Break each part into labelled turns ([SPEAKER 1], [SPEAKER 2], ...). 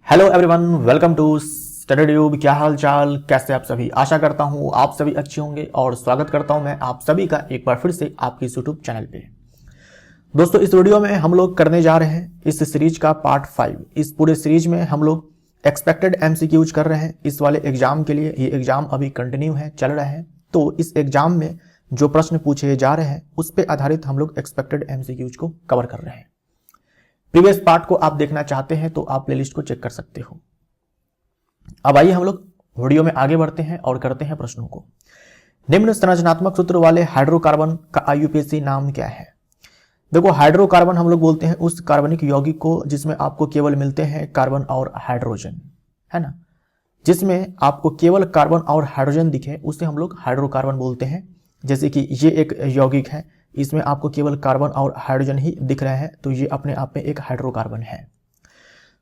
[SPEAKER 1] Hello everyone, welcome to StudyTube. क्या हाल चाल, कैसे आप सभी। आशा करता हूँ आप सभी अच्छे होंगे और स्वागत करता हूँ मैं आप सभी का एक बार फिर से आपके यूट्यूब चैनल पे। दोस्तों, इस वीडियो में हम लोग करने जा रहे हैं इस सीरीज का पार्ट 5। इस पूरे सीरीज में हम लोग एक्सपेक्टेड एमसीक्यूज कर रहे हैं इस वाले एग्जाम के लिए। ये एग्जाम अभी कंटिन्यू है, चल रहा है। तो इस एग्जाम में जो प्रश्न पूछे जा रहे हैं उस पर आधारित हम लोग एक्सपेक्टेड एमसीक्यूज को कवर कर रहे हैं। प्रीवियस पार्ट को आप देखना चाहते हैं तो आप प्लेलिस्ट को चेक कर सकते हो। अब आइए हम लोग वीडियो में आगे बढ़ते हैं और करते हैं प्रश्नों को। निम्न संरचनात्मक सूत्र वाले हाइड्रोकार्बन का आईयूपीएसी नाम क्या है। देखो, हाइड्रोकार्बन हम लोग बोलते हैं उस कार्बनिक यौगिक को जिसमें आपको केवल मिलते हैं कार्बन और हाइड्रोजन, है ना। जिसमें आपको केवल कार्बन और हाइड्रोजन दिखे उसे हम लोग हाइड्रोकार्बन बोलते हैं। जैसे कि ये एक यौगिक है, इसमें आपको केवल कार्बन और हाइड्रोजन ही दिख रहा है, तो ये अपने आप में एक हाइड्रोकार्बन है।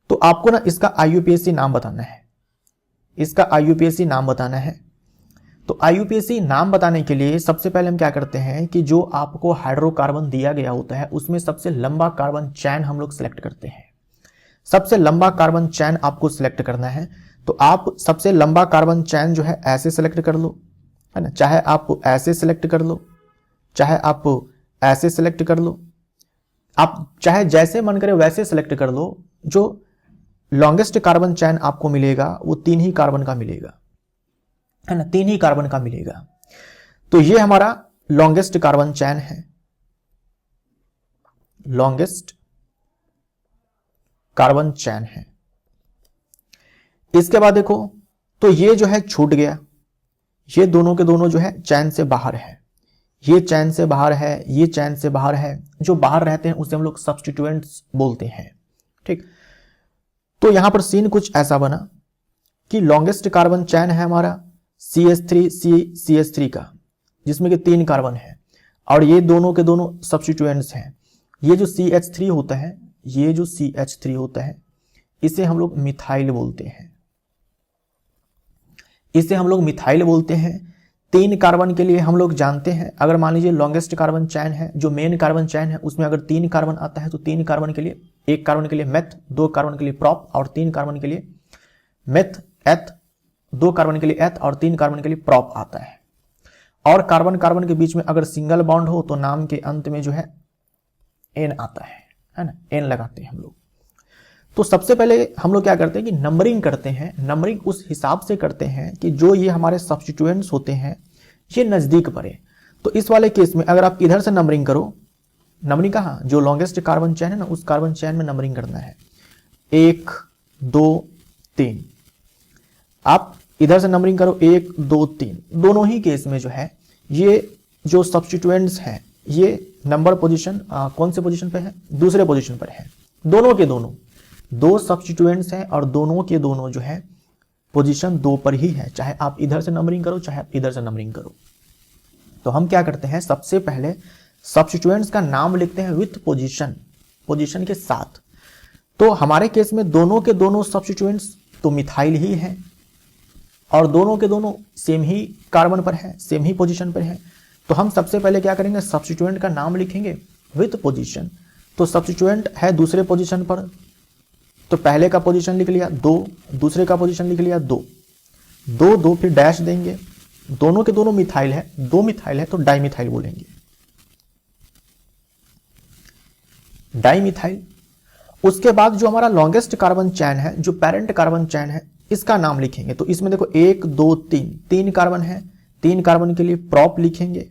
[SPEAKER 1] तो आपको ना इसका आईयूपीएसी नाम बताना है। इसका आईयूपीएसी नाम बताना है। तो आईयूपीएसी नाम बताने के लिए सबसे पहले हम क्या करते हैं कि जो आपको हाइड्रोकार्बन दिया गया होता है उसमें सबसे लंबा कार्बन चैन हम लोग सिलेक्ट करते हैं। सबसे लंबा कार्बन चैन आपको सिलेक्ट करना है। तो आप सबसे लंबा कार्बन चैन जो है ऐसे सिलेक्ट कर लो, है ना। चाहे आप ऐसे सिलेक्ट कर लो, चाहे आप ऐसे सिलेक्ट कर लो, आप चाहे जैसे मन करे वैसे सिलेक्ट कर लो। जो लॉन्गेस्ट कार्बन चैन आपको मिलेगा वो 3 ही कार्बन का मिलेगा, है ना। 3 ही कार्बन का मिलेगा। तो ये हमारा लॉन्गेस्ट कार्बन चैन है, लॉन्गेस्ट कार्बन चैन है। इसके बाद देखो, तो ये जो है छूट गया, ये दोनों के दोनों जो है चैन से बाहर है। ये चैन से बाहर है, ये चैन से बाहर है। जो बाहर रहते हैं उसे हम लोग सब्स्टिट्यूएंट्स बोलते हैं, ठीक। तो यहां पर सीन कुछ ऐसा बना कि लॉन्गेस्ट कार्बन चैन है हमारा CH3 का, जिसमें कि 3 कार्बन है और ये दोनों के दोनों सब्स्टिट्यूएंट्स हैं। ये जो CH3 होता है, ये जो CH3 होता है इसे हम लोग मिथाइल बोलते हैं। इसे हम लोग मिथाइल बोलते हैं। 3 कार्बन के लिए हम लोग जानते हैं, अगर मान लीजिए लॉन्गेस्ट कार्बन चैन है, जो मेन कार्बन चैन है उसमें अगर 3 कार्बन आता है तो 3 कार्बन के लिए, 1 कार्बन के लिए मेथ, 2 कार्बन के लिए प्रॉप और 3 कार्बन के लिए मेथ एथ, 2 कार्बन के लिए एथ और 3 कार्बन के लिए प्रॉप आता है। और कार्बन कार्बन के बीच में अगर सिंगल बॉन्ड हो तो नाम के अंत में जो है एन आता है ना। एन लगाते हैं हम लोग। तो सबसे पहले हम लोग क्या करते हैं कि नंबरिंग करते हैं। नंबरिंग उस हिसाब से करते हैं कि जो ये हमारे सब्स्टिट्यूएंट्स होते हैं ये नजदीक पड़े। तो इस वाले केस में अगर आप इधर से नंबरिंग करो, नंबरिंग कहाँ, जो लॉन्गेस्ट कार्बन चैन है ना उस कार्बन चैन में नंबरिंग करना है। 1 2 3। आप इधर से नंबरिंग करो 1 2 3। दोनों ही केस में जो है ये जो सब्स्टिट्यूएंट्स हैं ये नंबर पोजीशन कौन से पोजीशन पे है, दूसरे पोजीशन पर है। दोनों के दोनों 2 सब्स्टिट्यूएंट्स हैं और दोनों के दोनों जो है पोजीशन 2 पर ही है, चाहे आप इधर से नंबरिंग करो चाहे आप इधर से नंबरिंग करो। तो हम क्या करते हैं, सबसे पहले सब्स्टिट्यूएंट्स का नाम लिखते हैं विथ पोजीशन, पोजीशन के साथ। तो हमारे केस में दोनों के दोनों सब्स्टिट्यूएंट्स तो मिथाइल ही हैं और दोनों के दोनों सेम ही कार्बन पर है, सेम ही पोजीशन पर है। तो हम सबसे पहले क्या करेंगे, सब्स्टिट्यूएंट का नाम लिखेंगे विथ पोजीशन। तो सब्स्टिट्यूएंट है दूसरे पोजीशन पर, तो पहले का पोजीशन लिख लिया 2, दूसरे का पोजीशन लिख लिया 2 2 2, फिर डैश देंगे। दोनों के दोनों मिथाइल है, 2 मिथाइल है तो डाइमिथाइल बोलेंगे, डाइमिथाइल। उसके बाद जो हमारा लॉन्गेस्ट कार्बन चैन है, जो पेरेंट कार्बन चैन है, इसका नाम लिखेंगे। तो इसमें देखो 1 2 3, 3 कार्बन है। 3 कार्बन के लिए प्रॉप लिखेंगे।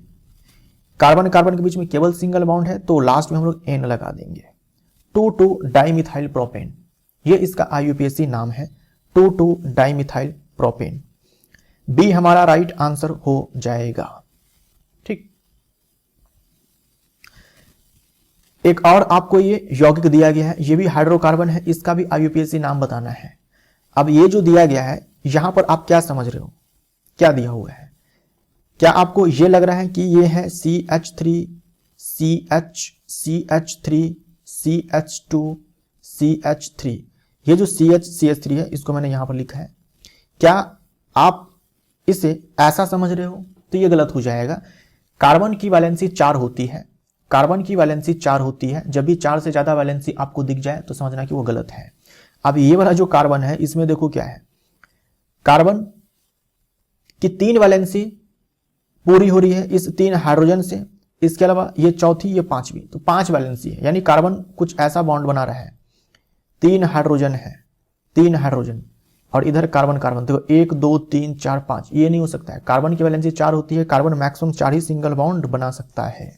[SPEAKER 1] कार्बन कार्बन के बीच में केवल सिंगल बॉन्ड है तो लास्ट में हम लोग एन लगा देंगे। 2 डाइमिथाइल प्रोपेन, ये इसका आईयूपीएसी नाम है, 2 डाइमिथाइल प्रोपेन। बी हमारा राइट आंसर हो जाएगा, ठीक। एक और आपको ये यौगिक दिया गया है, ये भी हाइड्रोकार्बन है, इसका भी आईयूपीएसी नाम बताना है। अब ये जो दिया गया है यहां पर आप क्या समझ रहे हो, क्या दिया हुआ है। क्या आपको ये लग रहा है कि ये है CH3 CH3 CH2 CH3, ये जो CH3 है इसको मैंने यहां पर लिखा है। क्या आप इसे ऐसा समझ रहे हो तो ये गलत हो जाएगा। कार्बन की वैलेंसी 4 होती है, कार्बन की वैलेंसी 4 होती है। जब भी 4 से ज्यादा वैलेंसी आपको दिख जाए तो समझना कि वो गलत है। अब ये वाला जो कार्बन है इसमें देखो क्या है, कार्बन की 3 वैलेंसी पूरी हो रही है इस 3 हाइड्रोजन से, इसके अलावा ये चौथी ये पांचवी, तो 5 वैलेंसी है, यानी कार्बन कुछ ऐसा बॉन्ड बना रहा है। 3 हाइड्रोजन है, 3 हाइड्रोजन, और इधर कार्बन कार्बन, देखो 1 2 3 4 5, ये नहीं हो सकता है। कार्बन की वैलेंसी 4 होती है, कार्बन मैक्सिमम 4 ही सिंगल बॉन्ड बना सकता है।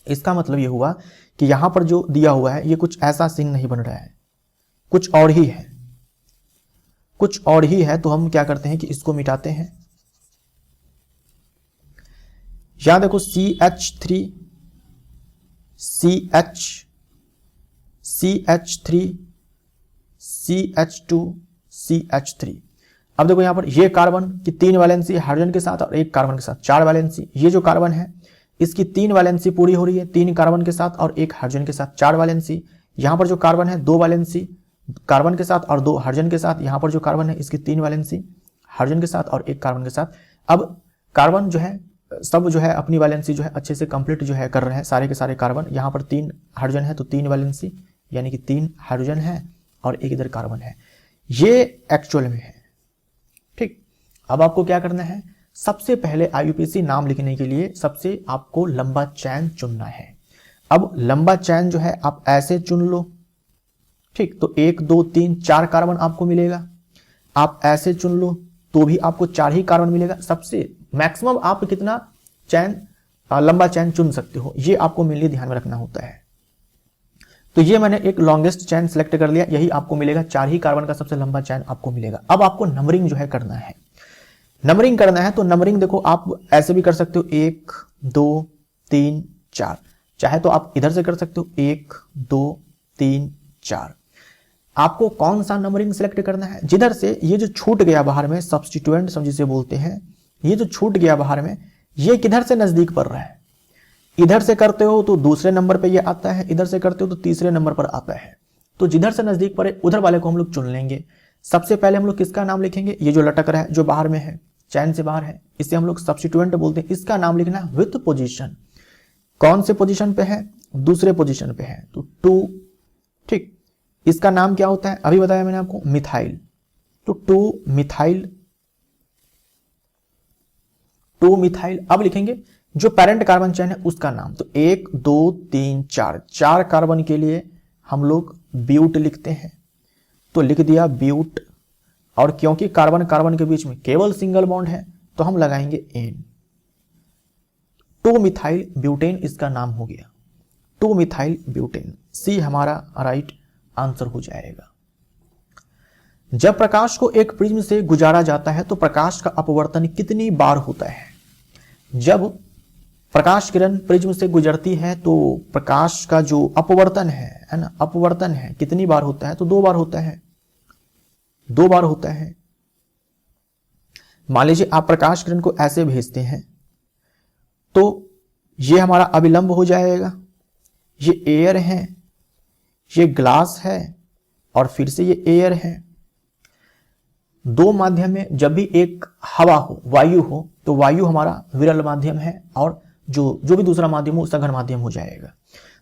[SPEAKER 1] इसका मतलब ये हुआ कि यहां पर जो दिया हुआ है ये कुछ ऐसा सीन नहीं बन रहा है, कुछ और ही है, कुछ और ही है। तो हम क्या करते हैं कि इसको मिटाते हैं। यहां देखो CH3 CH CH3 CH2 CH3। अब देखो यहां पर ये कार्बन की 3 वैलेंसी हाइड्रोजन के साथ और एक कार्बन के साथ 4 वैलेंसी। ये जो कार्बन है इसकी 3 वैलेंसी पूरी हो रही है, 3 कार्बन के साथ और एक हाइड्रोजन के साथ 4 वैलेंसी। यहां पर जो कार्बन है 2 वैलेंसी कार्बन के साथ और 2 हाइड्रोजन के साथ। यहां पर जो कार्बन है इसकी 3 वैलेंसी हाइड्रोजन के साथ और एक कार्बन के साथ। अब कार्बन जो है सब जो है अपनी वैलेंसी जो है अच्छे से कंप्लीट जो है कर रहे हैं सारे के सारे कार्बन। यहां पर 3 हाइड्रोजन है तो 3 वैलेंसी, यानी कि 3 हाइड्रोजन है और एक इधर कार्बन है। ये एक्चुअल में है, ठीक। अब आपको क्या करना है, सबसे पहले IUPAC नाम लिखने के लिए सबसे आपको लंबा चैन चुनना है। अब लंबा चैन जो है आप ऐसे चुन लो, ठीक। तो 1 2 3 4 कार्बन आपको मिलेगा। आप ऐसे चुन लो तो भी आपको 4 ही कार्बन मिलेगा। सबसे मैक्सिमम आप कितना चैन लंबा चैन चुन सकते हो, ये आपको मेनली ध्यान में रखना होता है। तो ये मैंने एक लॉन्गेस्ट चैन सेलेक्ट कर लिया, यही आपको मिलेगा। 4 ही कार्बन का सबसे लंबा चैन आपको मिलेगा। अब आपको नंबरिंग जो है करना है, नंबरिंग करना है। तो नंबरिंग देखो आप ऐसे भी कर सकते हो 1 2 3 4, चाहे तो आप इधर से कर सकते हो 1 2 3 4। आपको कौन सा नंबरिंग सेलेक्ट करना है, जिधर से ये जो छूट गया बाहर में सब्स्टिट्यूएंट हम जिसे बोलते हैं, ये जो छूट गया बाहर में ये किधर से नजदीक पड़ रहा है। इधर से करते हो तो दूसरे नंबर पे ये आता है, इधर से करते हो तो तीसरे नंबर पर आता है। तो जिधर से नजदीक पड़े उधर वाले को हम लोग चुन लेंगे। सबसे पहले हम लोग किसका नाम लिखेंगे, ये जो लटक रहा है जो बाहर में है, चैन से बाहर है, इसे हम लोग सब्स्टिट्यूएंट बोलते हैं। इसका नाम लिखना है विथ पोजीशन। कौन से पोजीशन पे है, दूसरे पोजीशन पे है, तो 2, ठीक। इसका नाम क्या होता है, अभी बताया मैंने आपको, मिथाइल। तो 2 मिथाइल। अब लिखेंगे जो पेरेंट कार्बन चैन है उसका नाम। तो 1 2 3 4, 4 कार्बन के लिए हम लोग ब्यूट लिखते हैं, तो लिख दिया ब्यूट। और क्योंकि कार्बन कार्बन के बीच में केवल सिंगल बॉन्ड है तो हम लगाएंगे एन। 2 मिथाइल ब्यूटेन इसका नाम हो गया, 2 मिथाइल ब्यूटेन। सी हमारा राइट आंसर हो जाएगा। जब प्रकाश को एक प्रिज्म से गुजारा जाता है तो प्रकाश का अपवर्तन कितनी बार होता है। जब प्रकाश किरण प्रिज्म से गुजरती है तो प्रकाश का जो अपवर्तन है ना, अपवर्तन है कितनी बार होता है, तो 2 बार होता है, 2 बार होता है। मान लीजिए आप प्रकाश किरण को ऐसे भेजते हैं तो ये हमारा अभिलंब हो जाएगा, ये एयर है, ये ग्लास है और फिर से ये एयर है। 2 माध्यम में जब भी एक हवा हो, वायु हो, तो वायु हमारा विरल माध्यम है और जो भी दूसरा माध्यम हो सघन माध्यम हो जाएगा।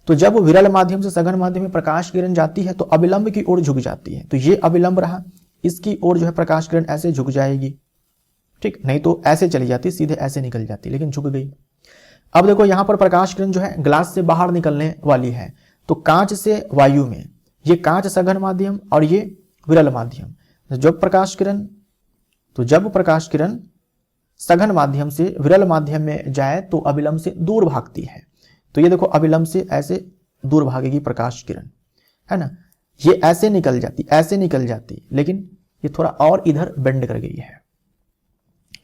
[SPEAKER 1] तो जब वो विरल माध्यम से सघन माध्यम में प्रकाश किरण जाती है तो अभिलंब की ओर झुक जाती है। तो ये अभिलंब रहा, इसकी ओर जो है प्रकाश किरण ऐसे झुक जाएगी, ठीक। नहीं तो ऐसे चली जाती, सीधे ऐसे निकल जाती, लेकिन झुक गई। अब देखो यहां पर प्रकाश किरण जो है ग्लास से बाहर निकलने वाली है, तो कांच से वायु में, ये कांच सघन माध्यम और ये विरल माध्यम। जब प्रकाश किरण सघन माध्यम से विरल माध्यम में जाए तो अभिलंब से दूर भागती है। तो ये देखो अभिलंब से ऐसे दूर भागेगी प्रकाश किरण, है ना। ये ऐसे निकल जाती, ऐसे निकल जाती, लेकिन ये थोड़ा और इधर बेंड कर गई है।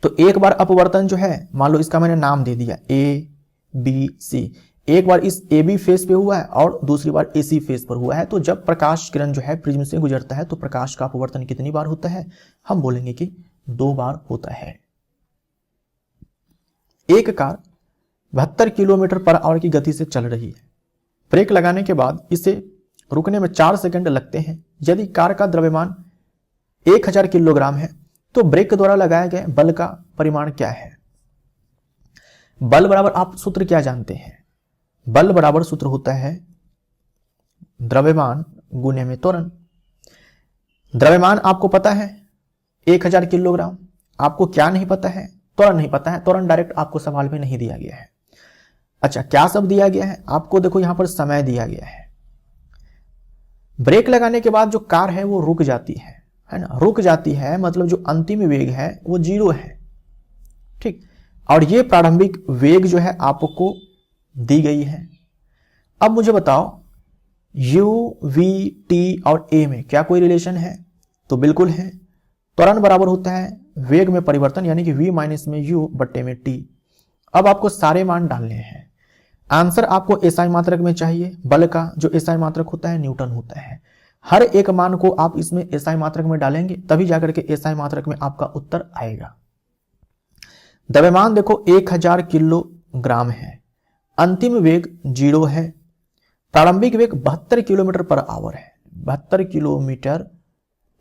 [SPEAKER 1] तो एक बार अपवर्तन जो है, मान लो इसका मैंने नाम दे दिया ABC, एक बार इस AB फेस पे हुआ है और दूसरी बार AC फेस पर हुआ है। तो जब प्रकाश किरण जो है प्रिज्म से गुजरता है तो प्रकाश का अपवर्तन कितनी बार होता है, हम बोलेंगे कि 2 बार होता है। एक कार 72 किलोमीटर पर आवर की गति से चल रही है। ब्रेक लगाने के बाद इसे रुकने में 4 सेकंड लगते हैं। यदि कार का द्रव्यमान 1000 किलोग्राम है तो ब्रेक द्वारा लगाए गए बल का परिमाण क्या है। बल बराबर आप सूत्र क्या जानते हैं, बल बराबर सूत्र होता है द्रव्यमान गुने में त्वरण। द्रव्यमान आपको पता है 1000 किलोग्राम। आपको क्या नहीं पता है? त्वरण नहीं पता है। त्वरण डायरेक्ट आपको सवाल में नहीं दिया गया है। अच्छा, क्या सब दिया गया है आपको? देखो यहां पर समय दिया गया है। ब्रेक लगाने के बाद जो कार है वो रुक जाती है ना, रुक जाती है, मतलब जो अंतिम वेग है वो 0 है, ठीक। और ये प्रारंभिक वेग जो है आपको दी गई है। अब मुझे बताओ u, v, t और a में क्या कोई रिलेशन है? तो बिल्कुल है। त्वरण बराबर होता है वेग में परिवर्तन, यानी कि v माइनस में u बट्टे में t। अब आपको सारे मान डालने हैं। आंसर आपको एसआई मात्रक में चाहिए। बल का जो एसआई मात्रक होता है न्यूटन होता है। हर एक मान को आप इसमें एसआई मात्रक में डालेंगे तभी जाकर के एसआई मात्रक में आपका उत्तर आएगा। द्रव्यमान देखो 1000 किलोग्राम है, अंतिम वेग 0 है, प्रारंभिक वेग 72 किलोमीटर पर आवर है। 72 किलोमीटर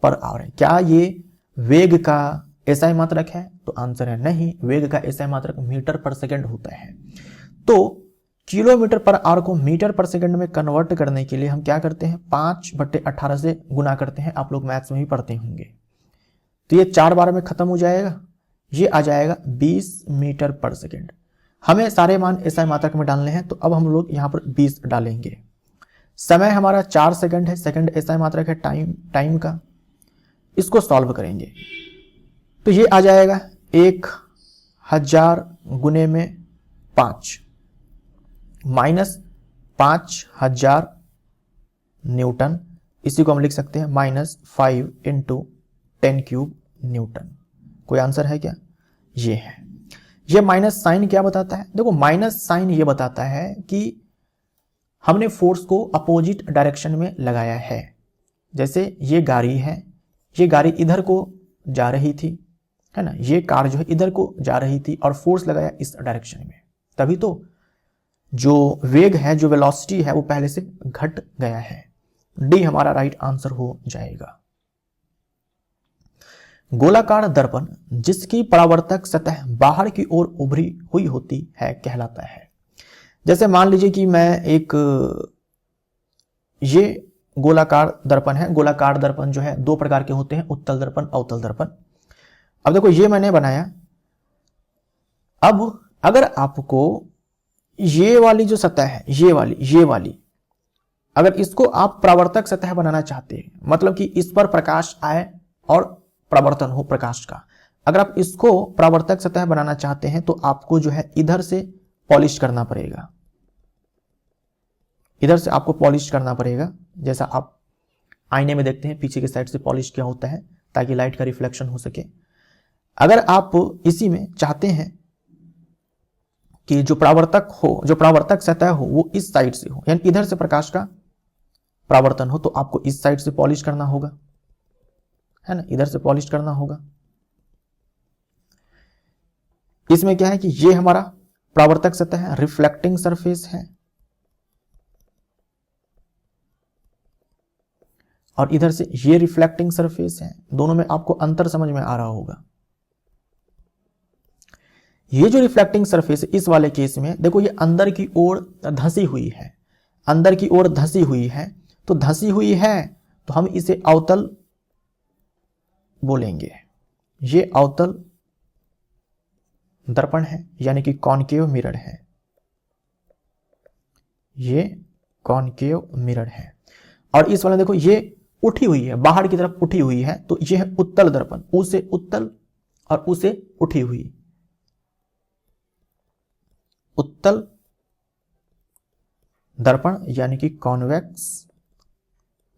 [SPEAKER 1] पर आवर है। क्या ये वेग का एसआई मात्रक है? तो आंसर है नहीं। वेग का एसआई मात्रक मीटर पर सेकंड होता है। तो किलोमीटर पर आवर को मीटर पर सेकंड में कन्वर्ट करने के लिए हम क्या करते हैं? 5/18 से गुना करते हैं। आप लोग मैथ्स में भी पढ़ते होंगे। तो ये 4 बार में खत्म हो जाएगा। ये आ जाएगा 20 मीटर पर सेकंड। हमें सारे मान एसआई मात्रक में डालने हैं, तो अब हम लोग यहां पर 20 डालेंगे। समय हमारा 4 सेकंड है। सेकंड एसआई मात्रक है टाइम का। इसको सॉल्व करेंगे तो ये आ जाएगा 1000 गुने में 5 माइनस 5000 न्यूटन। इसी को हम लिख सकते हैं -5 × 10³ न्यूटन। कोई आंसर है क्या? ये है। ये माइनस साइन क्या बताता है? देखो माइनस साइन ये बताता है कि हमने फोर्स को अपोजिट डायरेक्शन में लगाया है। जैसे ये गाड़ी है, ये गाड़ी इधर को जा रही थी, है ना, ये कार जो है इधर को जा रही थी और फोर्स लगाया इस डायरेक्शन में, तभी तो जो वेग है, जो वेलोसिटी है वो पहले से घट गया है। डी हमारा राइट आंसर हो जाएगा। गोलाकार दर्पण जिसकी परावर्तक सतह बाहर की ओर उभरी हुई होती है कहलाता है। जैसे मान लीजिए कि मैं ये गोलाकार दर्पण है। गोलाकार दर्पण जो है 2 प्रकार के होते हैं, उत्तल दर्पण, अवतल दर्पण। अब देखो ये मैंने बनाया। अब अगर आपको ये वाली जो सतह है, ये वाली अगर इसको आप परावर्तक सतह बनाना चाहते हैं, मतलब कि इस पर प्रकाश आए और परावर्तन हो प्रकाश का, अगर आप इसको परावर्तक सतह बनाना चाहते हैं तो आपको जो है इधर से पॉलिश करना पड़ेगा। इधर से आपको पॉलिश करना पड़ेगा। जैसा आप आईने में देखते हैं पीछे की साइड से पॉलिश किया होता है ताकि लाइट का रिफ्लेक्शन हो सके। अगर आप इसी में चाहते हैं कि जो परावर्तक सतह हो वो इस साइड से हो, यानी इधर से प्रकाश का परावर्तन हो, तो आपको इस साइड से पॉलिश करना होगा, है ना, इधर से पॉलिश करना होगा। इसमें क्या है कि ये हमारा परावर्तक सतह है, रिफ्लेक्टिंग सरफेस है, और इधर से ये रिफ्लेक्टिंग सरफेस है। दोनों में आपको अंतर समझ में आ रहा होगा। ये जो रिफ्लेक्टिंग सरफेस है इस वाले केस में देखो ये अंदर की ओर धंसी हुई है, अंदर की ओर धंसी हुई है। तो धंसी हुई है तो हम इसे अवतल बोलेंगे। ये अवतल दर्पण है, यानी कि कॉनकेव मिरर है। ये कॉनकेव मिरर है। और इस वाले देखो ये उठी हुई है, बाहर की तरफ उठी हुई है, तो ये है उत्तल दर्पण। उसे उत्तल और उसे उठी हुई, उत्तल दर्पण यानी कि कॉन्वेक्स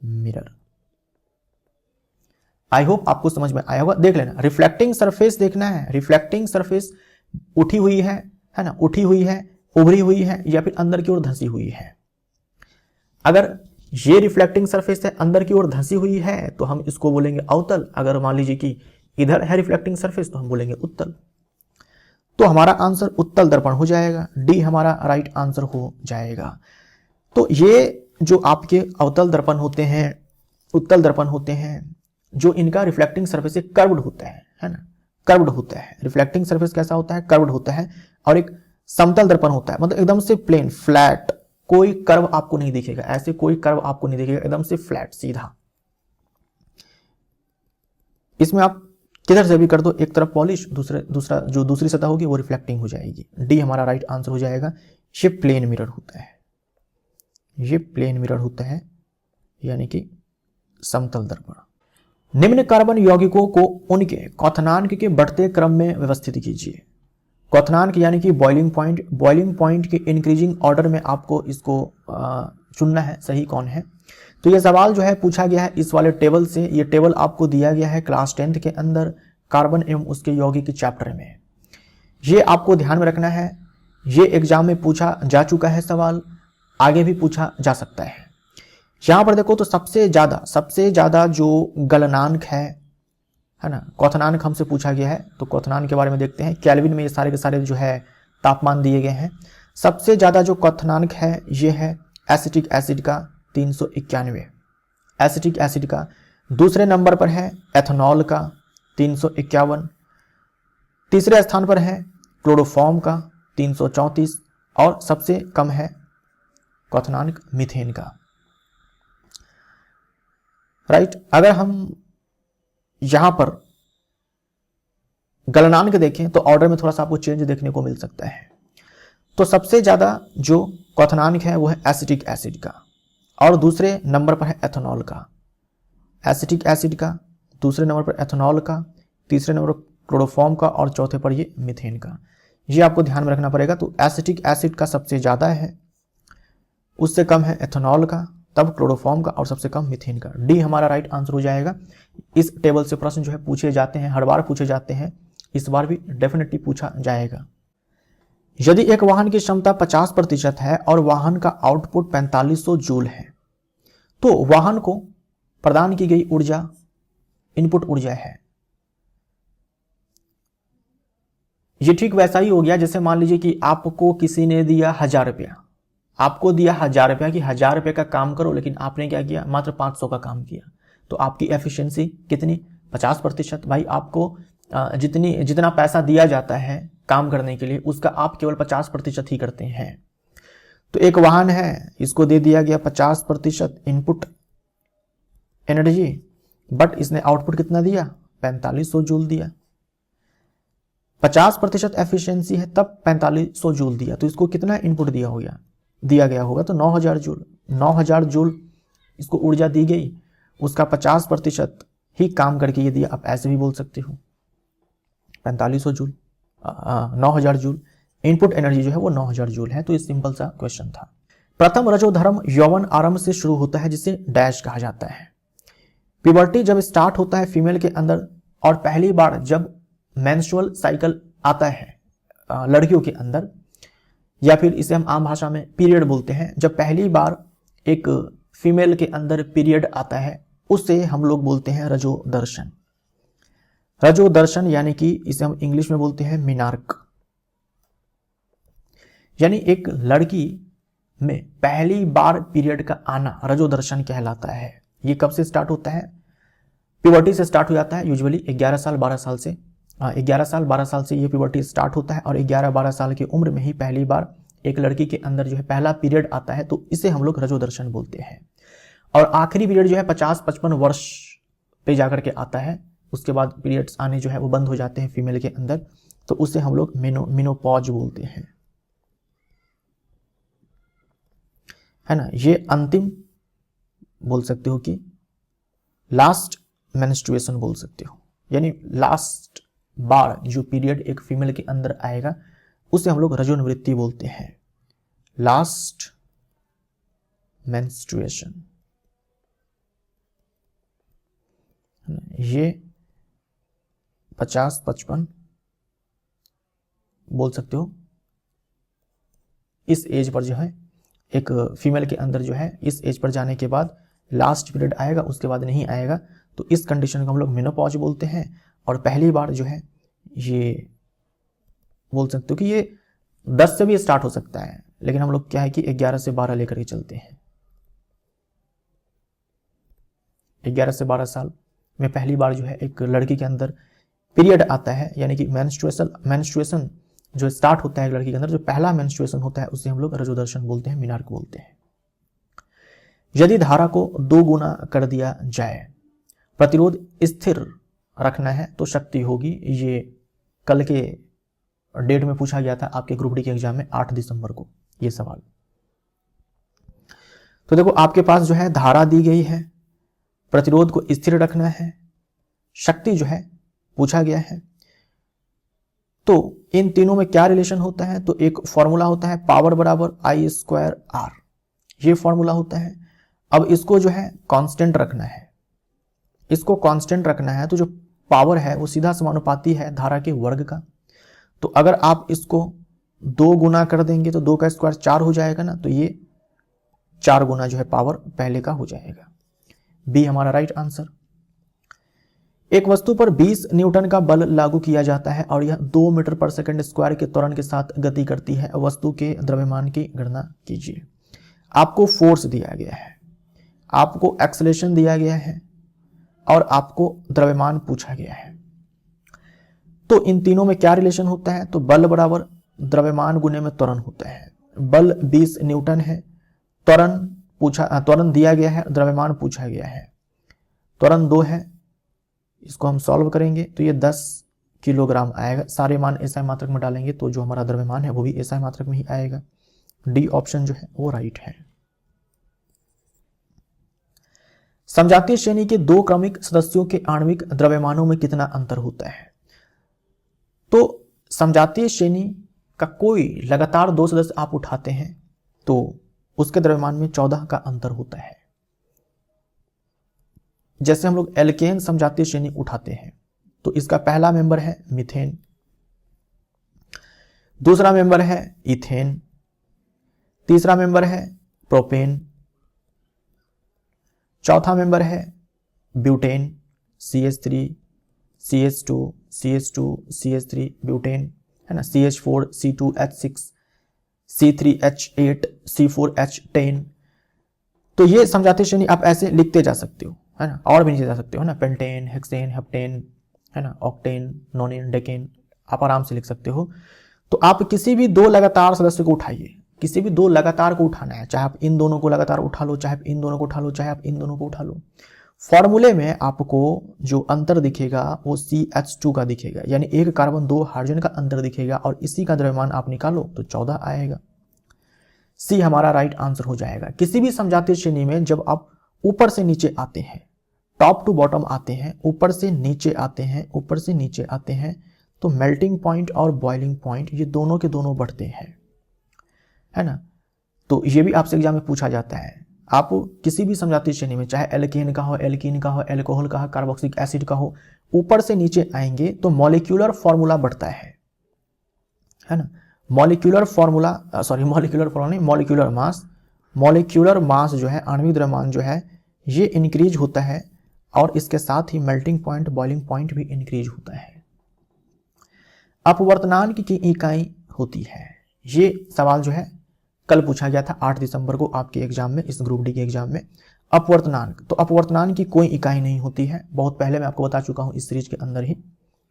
[SPEAKER 1] मिरर। आई होप आपको समझ में आया होगा। देख लेना, रिफ्लेक्टिंग सरफेस देखना है। रिफ्लेक्टिंग सरफेस उठी हुई है ना, उठी हुई है, उभरी हुई है, या फिर अंदर की ओर धंसी हुई है। अगर ये रिफ्लेक्टिंग सरफेस है अंदर की ओर धंसी हुई है तो हम इसको बोलेंगे अवतल। अगर मान लीजिए कि इधर है रिफ्लेक्टिंग सरफेस तो हम बोलेंगे उत्तल। तो हमारा आंसर उत्तल दर्पण हो जाएगा। डी हमारा राइट आंसर हो जाएगा। तो ये जो आपके अवतल दर्पण होते हैं, उत्तल दर्पण होते हैं, जो इनका रिफ्लेक्टिंग सरफेस कर्व्ड होता है ना, कर्व्ड होता है। रिफ्लेक्टिंग सरफेस कैसा होता है? कर्व्ड होता है। और एक समतल दर्पण होता है, मतलब एकदम से प्लेन फ्लैट, कोई कर्व आपको नहीं दिखेगा, ऐसे कोई कर्व आपको नहीं दिखेगा, एकदम से फ्लैट सीधा। इसमें आप किधर से भी कर दो, एक तरफ पॉलिश, दूसरा जो दूसरी सतह होगी वो रिफ्लेक्टिंग हो जाएगी। डी हमारा राइट आंसर हो जाएगा। ये प्लेन मिरर होता है, ये प्लेन मिरर होता है, यानी कि समतल दर्पण। निम्न कार्बन यौगिकों को उनके क्वथनांक के बढ़ते क्रम में व्यवस्थित कीजिए। क्वथनांक यानी कि बॉइलिंग पॉइंट के इंक्रीजिंग ऑर्डर में आपको इसको चुनना है, सही कौन है। तो ये सवाल जो है पूछा गया है इस वाले टेबल से। ये टेबल आपको दिया गया है क्लास 10th के अंदर कार्बन एवं उसके यौगिक चैप्टर में। ये आपको ध्यान में रखना है, ये एग्जाम में पूछा जा चुका है सवाल, आगे भी पूछा जा सकता है। यहां पर देखो तो सबसे ज्यादा जो गलनांक है ना, क्वथनांक हमसे पूछा गया है। तो क्वथनांक के बारे में देखते हैं। केल्विन में ये सारे के सारे जो है तापमान दिए गए हैं। सबसे ज्यादा जो क्वथनांक है ये है एसिटिक एसिड का 391, एसिटिक एसिड का। दूसरे नंबर पर है एथेनॉल का 351, तीसरे स्थान पर है क्लोरोफॉर्म का 334 और सबसे कम है क्वथनांक मीथेन का। राइट, अगर हम यहां पर गलनांक देखें तो ऑर्डर में थोड़ा सा आपको चेंज देखने को मिल सकता है। तो सबसे ज्यादा जो क्वथनांक है वो है एसिटिक एसिड का और दूसरे नंबर पर है एथेनॉल का। एसिटिक एसिड का, दूसरे नंबर पर एथेनॉल का, तीसरे नंबर पर क्लोरोफॉर्म का और चौथे पर ये मीथेन का। ये आपको ध्यान में रखना पड़ेगा। तो एसिटिक एसिड का सबसे ज्यादा है, उससे कम है एथेनॉल का, तब क्लोरोफॉर्म का और सबसे कम मीथेन का। डी हमारा राइट आंसर हो जाएगा। इस टेबल से प्रश्न जो है पूछे जाते हैं, हर बार पूछे जाते हैं, इस बार भी डेफिनेटली पूछा जाएगा। यदि एक वाहन की क्षमता 50% है और वाहन का आउटपुट 4500 जूल है तो वाहन को प्रदान की गई ऊर्जा इनपुट ऊर्जा है। ये ठीक वैसा ही हो गया जैसे मान लीजिए कि आपको किसी ने दिया 1000 रुपया, आपको दिया 1000 रुपया कि 1000 रुपये का काम करो, लेकिन आपने क्या किया, मात्र 500 का काम किया। तो आपकी एफिशिएंसी कितनी, 50%। भाई आपको जितना पैसा दिया जाता है काम करने के लिए उसका आप केवल 50% ही करते हैं। तो एक वाहन है, इसको दे दिया गया 50% इनपुट एनर्जी, बट इसने आउटपुट कितना दिया, 4500 जूल दिया। 50% एफिशिएंसी है तब 4500 जूल दिया, तो इसको कितना इनपुट दिया गया होगा, तो 9000 जूल। 9000 जूल इसको ऊर्जा दी गई, उसका 50% ही काम करके ये दिया। आप ऐसे भी बोल सकते हो 4500 जूल, 9000 जूल इनपुट एनर्जी जो है वो 9000 जूल है। तो ये सिंपल सा क्वेश्चन था। प्रथम रजोधर्म यौवन आरंभ से शुरू होता है जिसे डैश कहा जाता है। प्यूबर्टी जब स्टार्ट होता है फीमेल के अंदर और पहली बार जब मेंस्ट्रुअल साइकिल आता है लड़कियों के अंदर, या फिर इसे हम आम भाषा में पीरियड बोलते हैं, जब पहली बार एक फीमेल के अंदर पीरियड आता है उसे हम लोग बोलते हैं रजोदर्शन। रजोदर्शन यानी कि इसे हम इंग्लिश में बोलते हैं मिनार्क। यानी एक लड़की में पहली बार पीरियड का आना रजोदर्शन कहलाता है। ये कब से स्टार्ट होता है, प्यूबर्टी से स्टार्ट हो जाता है यूजुअली 11 साल 12 साल से। 11 साल 12 साल से ये प्यूबर्टी स्टार्ट होता है और 11-12 साल की उम्र में ही पहली बार एक लड़की के अंदर जो है पहला पीरियड आता है, तो इसे हम लोग रजोदर्शन बोलते हैं। और आखिरी पीरियड जो है 50-55 वर्ष पे जाकर के आता है, उसके बाद पीरियड्स आने जो है वो बंद हो जाते हैं फीमेल के अंदर, तो उसे हम लोग मेनोपॉज बोलते हैं, है ना। ये अंतिम बोल सकते हो कि लास्ट मेंस्ट्रुएशन बोल सकते हो, यानी लास्ट बार जो पीरियड एक फीमेल के अंदर आएगा उसे हम लोग रजोनिवृत्ति बोलते हैं, लास्ट मेंस्ट्रुएशन। ये 50-55 बोल सकते हो। इस एज पर जो है एक फीमेल के अंदर जो है इस एज पर जाने के बाद लास्ट पीरियड आएगा, उसके बाद नहीं आएगा, तो इस कंडीशन को हम लोग मेनोपॉज बोलते हैं। और पहली बार जो है ये बोल सकते हो कि ये 10 से भी स्टार्ट हो सकता है, लेकिन हम लोग क्या है कि 11 से 12 लेकर के चलते हैं। 11 से 12 साल में पहली बार जो है एक लड़की के अंदर पीरियड आता है, यानी कि मेंस्ट्रुएशन जो स्टार्ट होता है एक लड़की के अंदर, जो पहला मेंस्ट्रुएशन होता है उसे हम लोग रजोदर्शन बोलते हैं, मिनार्क बोलते हैं। यदि धारा को 2 गुना कर दिया जाए, प्रतिरोध स्थिर रखना है तो शक्ति होगी। ये कल के डेट में पूछा गया था आपके ग्रुप डी के एग्जाम में 8 दिसंबर को ये सवाल। तो देखो आपके पास जो है धारा दी गई है, प्रतिरोध को स्थिर रखना है, शक्ति जो है पूछा गया है। तो इन तीनों में क्या रिलेशन होता है? तो एक फॉर्मूला होता है पावर बराबर I²R, ये फॉर्मूला होता है। अब इसको जो है कांस्टेंट रखना है, इसको कांस्टेंट रखना है तो जो पावर है वो सीधा समानुपाती है धारा के वर्ग का। तो अगर आप इसको 2 गुना कर देंगे तो 2 का स्क्वायर 4 हो जाएगा ना, तो ये 4 गुना जो है पावर पहले का हो जाएगा। बी हमारा राइट आंसर। एक वस्तु पर 20 न्यूटन का बल लागू किया जाता है और यह 2 मीटर पर सेकंड स्क्वायर के त्वरण के साथ गति करती है। वस्तु के द्रव्यमान की गणना कीजिए। आपको फोर्स दिया गया है, आपको एक्सेलरेशन दिया गया है और आपको द्रव्यमान पूछा गया है। तो इन तीनों में क्या रिलेशन होता है? तो बल बराबर द्रव्यमान गुने में त्वरण होता है। बल 20 न्यूटन है, त्वरण दिया गया है, द्रव्यमान पूछा गया है। त्वरण 2 है, इसको हम सॉल्व करेंगे तो ये 10 किलोग्राम आएगा। सारे मान एसआई मात्रक में डालेंगे तो जो हमारा द्रव्यमान है वो भी एसआई मात्रक में ही आएगा। डी ऑप्शन जो है वो राइट है। समजातीय श्रेणी के 2 क्रमिक सदस्यों के आणविक द्रव्यमानों में कितना अंतर होता है? तो समजातीय श्रेणी का कोई लगातार 2 सदस्य आप उठाते हैं तो उसके द्रव्यमान में 14 का अंतर होता है। जैसे हम लोग एल्केन समजातीय श्रेणी उठाते हैं तो इसका पहला मेंबर है मीथेन, दूसरा मेंबर है इथेन, तीसरा मेंबर है प्रोपेन, चौथा मेंबर है butane CH3 CH2 CH2 CH3 butane है ना, CH4 C2H6 C3H8 C4H10। तो ये समजातीय श्रेणी आप ऐसे लिखते जा सकते हो है ना, और भी नीचे जा सकते हो ना, पेंटेन, हेक्सेन, हेप्टेन है ना, ऑक्टेन, नोनेन, डेकेन, आप आराम से लिख सकते हो। तो आप किसी भी 2 लगातार सदस्य को उठाइए, किसी भी 2 लगातार को उठाना है, चाहे आप इन दोनों को लगातार उठा लो, चाहे आप इन दोनों को उठा लो, चाहे आप इन दोनों को उठा लो। फॉर्मूले में आपको जो अंतर दिखेगा वो CH2 का दिखेगा, यानी 1 कार्बन 2 हाइड्रोजन का अंतर दिखेगा और इसी का द्रव्यमान आप निकालो तो 14 आएगा। सी हमारा राइट आंसर हो जाएगा। किसी भी समजातीय श्रेणी में जब आप ऊपर से नीचे आते हैं, टॉप टू बॉटम आते हैं, ऊपर से नीचे आते हैं, ऊपर से नीचे आते हैं, तो मेल्टिंग पॉइंट और बॉइलिंग पॉइंट ये दोनों के दोनों बढ़ते हैं है ना। तो ये भी आपसे एग्जाम में पूछा जाता है। आप किसी भी समजातीय श्रेणी में चाहे एल्केन का हो, एल्कीन का हो, एल्कोहल का हो, कार्बोक्सिलिक एसिड का हो, ऊपर से नीचे आएंगे तो मॉलिक्यूलर फॉर्मूला बढ़ता है ना। मॉलिक्यूलर मास जो है, आणविक द्रव्यमान जो है ये इंक्रीज होता है और इसके साथ ही मेल्टिंग पॉइंट, बॉइलिंग पॉइंट भी इंक्रीज होता है। अपवर्तनांक की इकाई होती है, ये सवाल जो है कल पूछा गया था 8 दिसंबर को आपके एग्जाम में, इस ग्रुप डी के एग्जाम में। अपवर्तनांक, तो अपवर्तनांक की कोई इकाई नहीं होती है, बहुत पहले मैं आपको बता चुका हूं इस सीरीज के अंदर ही,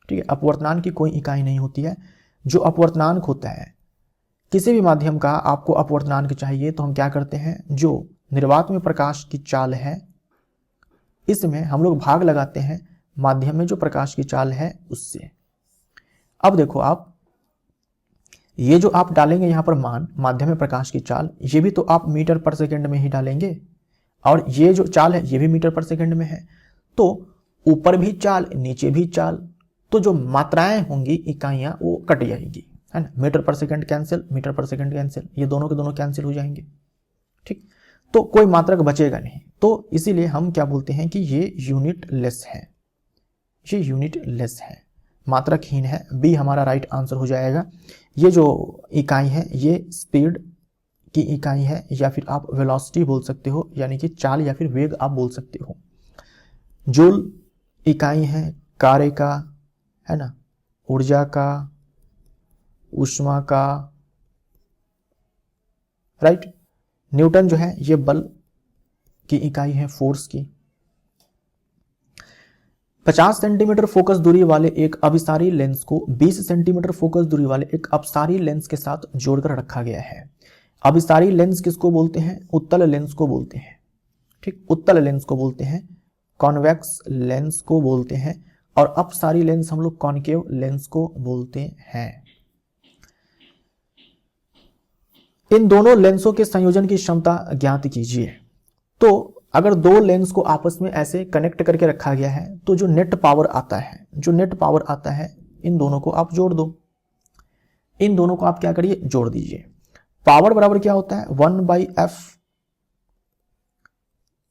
[SPEAKER 1] ठीक है। अपवर्तनांक की कोई इकाई नहीं होती है। जो अपवर्तनांक होता है किसी भी माध्यम का, आपको अपवर्तनांक चाहिए तो हम क्या करते हैं, जो निर्वात में प्रकाश की चाल है इसमें हम लोग भाग लगाते हैं माध्यम में जो प्रकाश की चाल है उससे। अब देखो आप ये जो आप डालेंगे यहाँ पर मान, माध्यम में प्रकाश की चाल, ये भी तो आप मीटर पर सेकंड में ही डालेंगे और ये जो चाल है ये भी मीटर पर सेकंड में है। तो ऊपर भी चाल, नीचे भी चाल, तो जो मात्राएं होंगी, इकाइयां, वो कट जाएंगी है ना। मीटर पर सेकंड कैंसिल, मीटर पर सेकंड कैंसिल, ये दोनों के दोनों कैंसिल हो जाएंगे, ठीक। तो कोई मात्रक बचेगा नहीं। तो इसीलिए हम क्या बोलते हैं कि ये यूनिट लेस है, ये यूनिट लेस है, मात्रकहीन है। बी हमारा राइट आंसर हो जाएगा। ये जो इकाई है ये स्पीड की इकाई है, या फिर आप वेलोसिटी बोल सकते हो, यानी कि चाल या फिर वेग आप बोल सकते हो। जूल इकाई है कार्य का है ना, ऊर्जा का, ऊष्मा का, राइट। न्यूटन जो है ये बल की इकाई है, फोर्स की। 50 सेंटीमीटर फोकस दूरी वाले एक अभिसारी लेंस को 20 सेंटीमीटर फोकस दूरी वाले एक अपसारी लेंस के साथ जोड़कर रखा गया है। अभिसारी लेंस किसको बोलते हैं? उत्तल लेंस को बोलते हैं, ठीक। उत्तल लेंस को बोलते हैं, कॉन्वेक्स लेंस को बोलते हैं, और अपसारी लेंस हम लोग कॉनकेव लेंस को बोलते हैं। इन दोनों लेंसों के संयोजन की क्षमता ज्ञात कीजिए। तो अगर दो लेंस को आपस में ऐसे कनेक्ट करके रखा गया है तो जो नेट पावर आता है इन दोनों को आप जोड़ दो। इन दोनों को आप क्या करिए, जोड़ दीजिए। पावर बराबर क्या होता है, 1/f।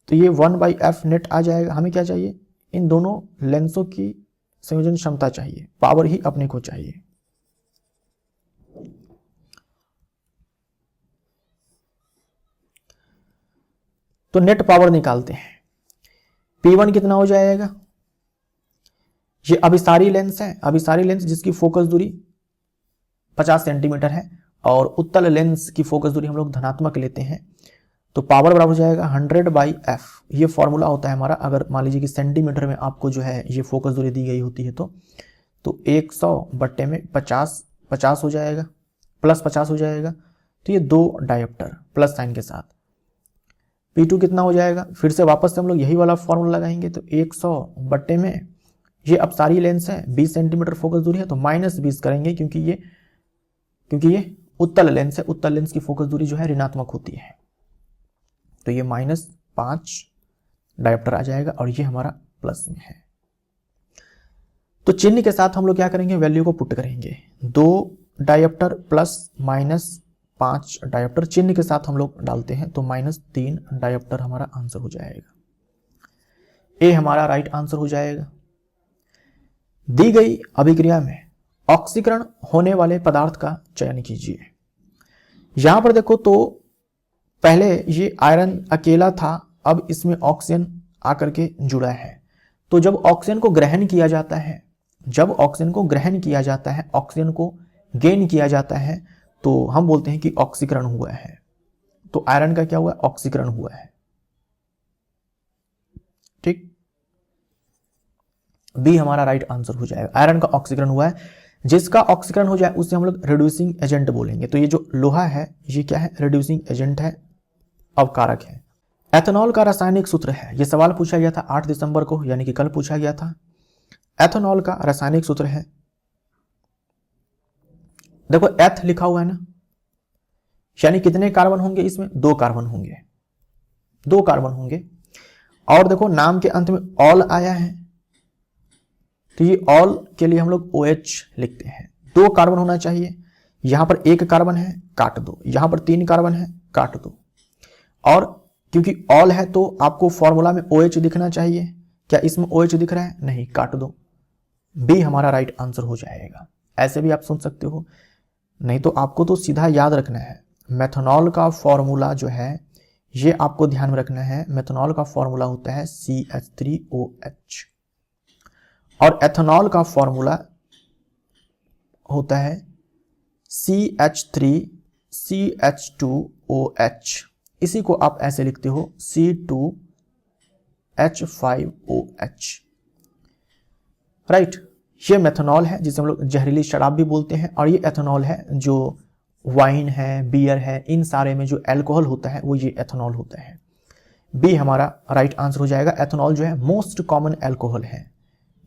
[SPEAKER 1] तो ये 1/f नेट आ जाएगा। हमें क्या चाहिए, इन दोनों लेंसों की संयोजन क्षमता चाहिए, पावर ही अपने को चाहिए। तो नेट पावर निकालते हैं। P1 कितना हो जाएगा, ये अभिसारी लेंस है, अभिसारी लेंस जिसकी फोकस दूरी 50 सेंटीमीटर है और उत्तल लेंस की फोकस दूरी हम लोग धनात्मक लेते हैं। तो पावर बराबर हो जाएगा 100/f। ये फॉर्मूला होता है हमारा। अगर मान लीजिए कि सेंटीमीटर में आपको जो है ये फोकस दूरी दी गई होती है तो 100 में 50 हो जाएगा, प्लस 50 हो जाएगा। तो ये 2 डायोप्टर प्लस साइन के साथ। P2 कितना हो जाएगा, फिर से वापस से हम लोग यही वाला फॉर्मूला लगाएंगे। तो 100 में ये अपसारी लेंस है, 20 सेंटीमीटर फोकस दूरी है तो -20 करेंगे क्योंकि ये उत्तल लेंस है। उत्तल लेंस की फोकस दूरी जो है ऋणात्मक होती है। तो ये -5 डायोप्टर आ जाएगा और ये हमारा प्लस में है। तो चिन्ह के साथ हम लोग क्या करेंगे, वैल्यू को पुट करेंगे। 2 डायोप्टर प्लस -5 डायोप्टर चिन्ह के साथ हम लोग डालते हैं तो -3 डायोप्टर हमारा आंसर हो जाएगा। ए हमारा राइट आंसर हो जाएगा। दी गई अभिक्रिया में ऑक्सीकरण होने वाले पदार्थ का चयन कीजिए। यहां पर देखो तो पहले ये आयरन अकेला था, अब इसमें ऑक्सीजन आकर के जुड़ा है। तो जब ऑक्सीजन को ग्रहण किया जाता है, ऑक्सीजन को गेन किया जाता है तो हम बोलते हैं कि ऑक्सीकरण हुआ है। तो आयरन का क्या हुआ, ऑक्सीकरण हुआ है। ठीक, बी हमारा राइट आंसर हो जाएगा। आयरन का ऑक्सीकरण हुआ है। जिसका ऑक्सीकरण हो जाए उसे हम लोग रिड्यूसिंग एजेंट बोलेंगे। तो ये जो लोहा है ये क्या है, रिड्यूसिंग एजेंट है, अवकारक है। एथेनॉल का रासायनिक सूत्र है। यह सवाल पूछा गया था 8 दिसंबर को, यानी कि कल पूछा गया था। एथेनॉल का रासायनिक सूत्र है, देखो एथ लिखा हुआ है ना, यानी कितने कार्बन होंगे इसमें, 2 कार्बन होंगे, 2 कार्बन होंगे। और देखो नाम के अंत में ऑल आया है तो ये ऑल के लिए हम लोग OH लिखते हैं। 2 कार्बन होना चाहिए। यहां पर 1 कार्बन है, काट दो। यहां पर 3 कार्बन है, काट दो। और क्योंकि ऑल है तो आपको फॉर्मूला में OH दिखना चाहिए। क्या इसमें OH दिख रहा है, नहीं, काट दो। बी हमारा राइट आंसर हो जाएगा। ऐसे भी आप सुन सकते हो, नहीं तो आपको तो सीधा याद रखना है। मेथनॉल का फॉर्मूला जो है ये आपको ध्यान में रखना है। मेथनॉल का फॉर्मूला होता है CH3OH और एथेनॉल का फॉर्मूला होता है CH3CH2OH। इसी को आप ऐसे लिखते हो C2H5OH, राइट। ये मेथनॉल है जिसे हम लोग जहरीली शराब भी बोलते हैं, और ये एथेनॉल है जो वाइन है, बियर है, इन सारे में जो अल्कोहल होता है वो ये एथेनॉल होता है। बी हमारा राइट आंसर हो जाएगा। एथेनॉल जो है मोस्ट कॉमन अल्कोहल है,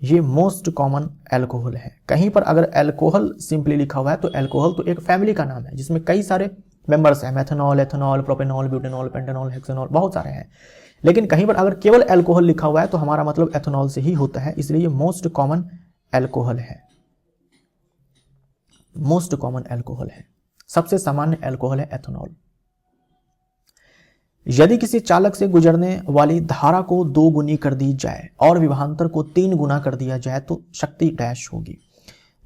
[SPEAKER 1] ये मोस्ट कॉमन अल्कोहल है। कहीं पर अगर अल्कोहल सिंपली लिखा हुआ है तो अल्कोहल तो एक फैमिली का नाम है जिसमें कई सारे मेंबर्स हैं, methanol, ethanol, propanol, butanol, pentanol, hexanol, बहुत सारे हैं। लेकिन कहीं पर अगर केवल अल्कोहल लिखा हुआ है तो हमारा मतलब एथेनॉल से ही होता है, इसलिए ये मोस्ट कॉमन अल्कोहल है, मोस्ट कॉमन अल्कोहल है, सबसे सामान्य अल्कोहल है एथेनॉल। यदि किसी चालक से गुजरने वाली धारा को 2 गुनी कर दी जाए और विभवांतर को 3 गुना कर दिया जाए तो शक्ति डैश होगी।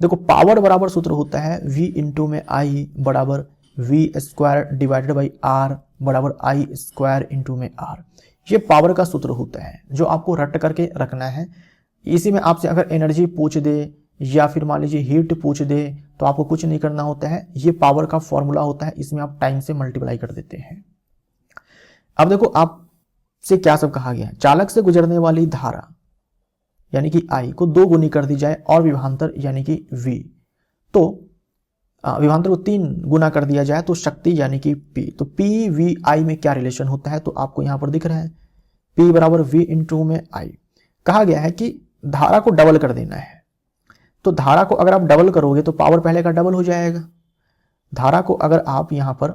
[SPEAKER 1] देखो पावर बराबर सूत्र होता है V इंटू में I बराबर V² डिवाइडेड बाई R बराबर I² इंटू में R। ये पावर का सूत्र होता है जो आपको रट करके रखना है। इसी में आपसे अगर एनर्जी पूछ दे या फिर मान लीजिए हीट पूछ दे तो आपको कुछ नहीं करना होता है, ये पावर का फॉर्मूला होता है, इसमें आप टाइम से मल्टीप्लाई कर देते हैं। अब देखो आपसे क्या सब कहा गया, चालक से गुजरने वाली धारा यानी कि I को 2 गुनी कर दी जाए और विभवांतर यानी कि V, तो विभवांतर को 3 गुना कर दिया जाए तो शक्ति यानी कि P। तो PVI में क्या रिलेशन होता है तो आपको यहां पर दिख रहा है, P बराबर V इंटू में I। कहा गया है कि धारा को डबल कर देना है। तो धारा को अगर आप डबल करोगे तो पावर पहले का डबल हो जाएगा। धारा को अगर आप यहां पर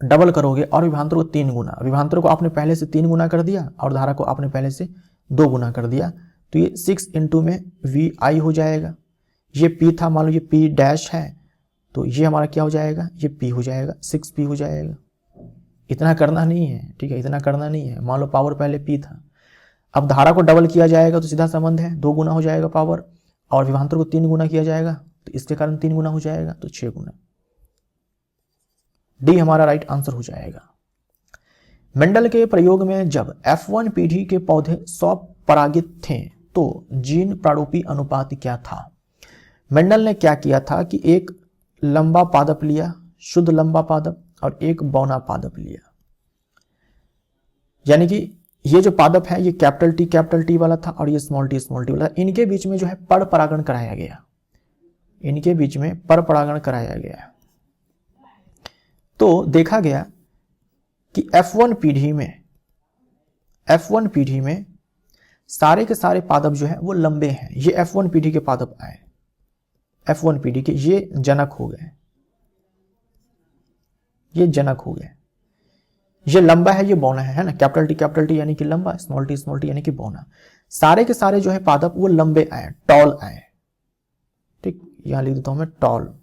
[SPEAKER 1] डबल करोगे और विभवांतर को 3 गुना, विभवांतर को आपने पहले से 3 गुना कर दिया और धारा को आपने पहले से 2 गुना कर दिया, तो ये 6 इंटू में वी आई हो जाएगा। ये पी था, मान लो ये पी डैश है, तो ये हमारा क्या हो जाएगा, ये पी हो जाएगा, 6p हो जाएगा। इतना करना नहीं है, ठीक है, इतना करना नहीं है। मान लो पावर पहले पी था, अब धारा को डबल किया जाएगा तो सीधा संबंध है, 2 गुना हो जाएगा पावर, और विभवांतर को 3 गुना किया जाएगा तो इसके कारण 3 गुना हो जाएगा, तो 6 गुना। डी हमारा राइट आंसर हो जाएगा। मेंडल के प्रयोग में जब F1 पीढ़ी के पौधे 100 परागित थे तो जीन प्रारूपी अनुपात क्या था? मेंडल ने क्या किया था कि एक लंबा पादप लिया, शुद्ध लंबा पादप, और एक बौना पादप लिया। यानी कि ये जो पादप है ये कैपिटल टी वाला था और ये स्मॉल टी वाला था। इनके बीच में जो है पर परागण कराया गया, इनके बीच में पर परागण कराया गया। तो देखा गया कि F1 पीढ़ी में सारे के सारे पादप जो है वो लंबे हैं। ये F1 पीढ़ी के पादप आए, F1 पीढ़ी के, ये जनक हो गए, ये जनक हो गए। ये लंबा है, ये बौना है ना, कैपिटल टी यानी कि लंबा, स्मॉल टी यानी कि बौना। सारे के सारे जो है पादप वो लंबे आए, टॉल आए। ठीक, यहां लिख देता हूं मैं टॉल,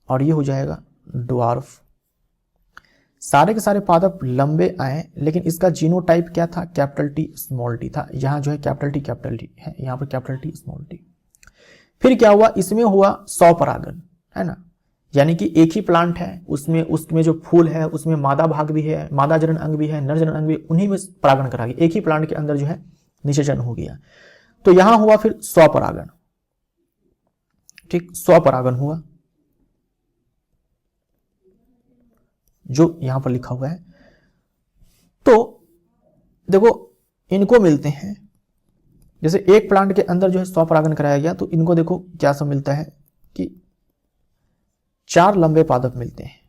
[SPEAKER 1] और ये हो जाएगा ड्वार्फ। सारे के सारे पादप लंबे आए, लेकिन इसका जीनोटाइप क्या था, कैपिटल टी स्मॉल टी था। यहां जो है कैपिटल टी है, यहां पर कैपिटल टी स्मॉल टी। फिर क्या हुआ, इसमें हुआ 100 परागण, है ना, यानी कि एक ही प्लांट है, उसमें जो फूल है उसमें मादा भाग भी है, मादा जनन अंग भी है, नर जनन अंग भी, उन्हीं में परागण करा गया। एक ही प्लांट के अंदर जो है निषेचन हो गया। तो यहां हुआ फिर 100 परागण। ठीक, 100 परागण हुआ जो यहां पर लिखा हुआ है। तो देखो इनको मिलते हैं, जैसे एक प्लांट के अंदर जो है 100 परागण कराया गया, तो इनको देखो क्या सब मिलता है कि 4 लंबे पादप मिलते हैं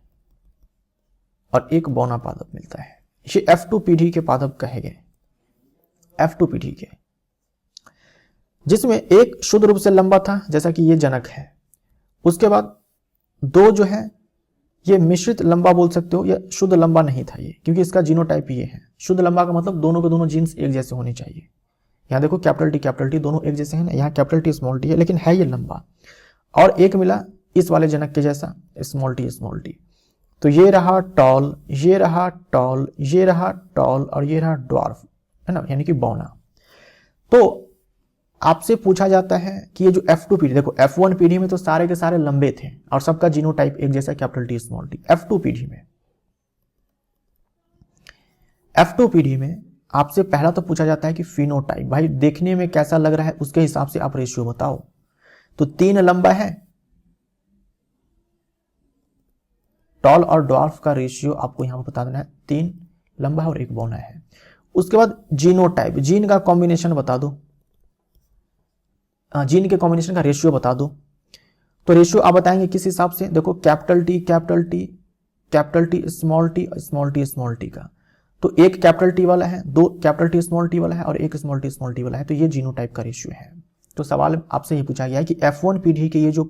[SPEAKER 1] और एक बौना पादप मिलता है। ये F2 पीढ़ी के पादप कहे गए, F2 पीढ़ी के, जिसमें एक शुद्ध रूप से लंबा था जैसा कि ये जनक है। उसके बाद 2 जो है ये मिश्रित लंबा बोल सकते हो, या शुद्ध लंबा नहीं था ये, क्योंकि इसका जीनोटाइप ये है। शुद्ध लंबा का मतलब दोनों के दोनों जीन्स एक जैसे होने चाहिए। यहाँ देखो कैपिटल टी दोनों एक जैसे हैं ना, यहाँ कैपिटल टी स्मॉल टी है, लेकिन है ये लंबा। और एक मिला इस वाले जनक के जैसा, स्मॉल टी। तो ये रहा टॉल, ये रहा टॉल, ये रहा टॉल, और ये रहा ड्वार्फ, है ना, यानी कि बौना। तो आपसे पूछा जाता है कि ये जो F2 पीढ़ी, देखो F1 पीढ़ी में तो सारे के सारे लंबे थे और सबका जीनोटाइप एक जैसा, capital T small T. F2 पीढ़ी में आपसे पहला तो पूछा जाता है कि फिनोटाइप, भाई देखने में कैसा लग रहा है उसके हिसाब से आप रेशियो बताओ। तो 3 लंबा है, टॉल और ड्वार्फ का रेशियो आपको यहां पर बता देना है, 3 लंबा है और 1 बौना है। उसके बाद जीनोटाइप, जीन का कॉम्बिनेशन बता दो, जीन के कॉम्बिनेशन का रेशियो बता दो। तो रेशियो आप बताएंगे किस हिसाब से, देखो कैपिटल टी स्मॉल टी का, तो एक कैपिटल टी वाला है, 2 कैपिटल टी स्मॉल टी वाला है और एक स्मॉल टी वाला है। तो ये जीनोटाइप का रेशियो है। तो सवाल आपसे ये पूछा गया है कि F1 पीढ़ी के ये जो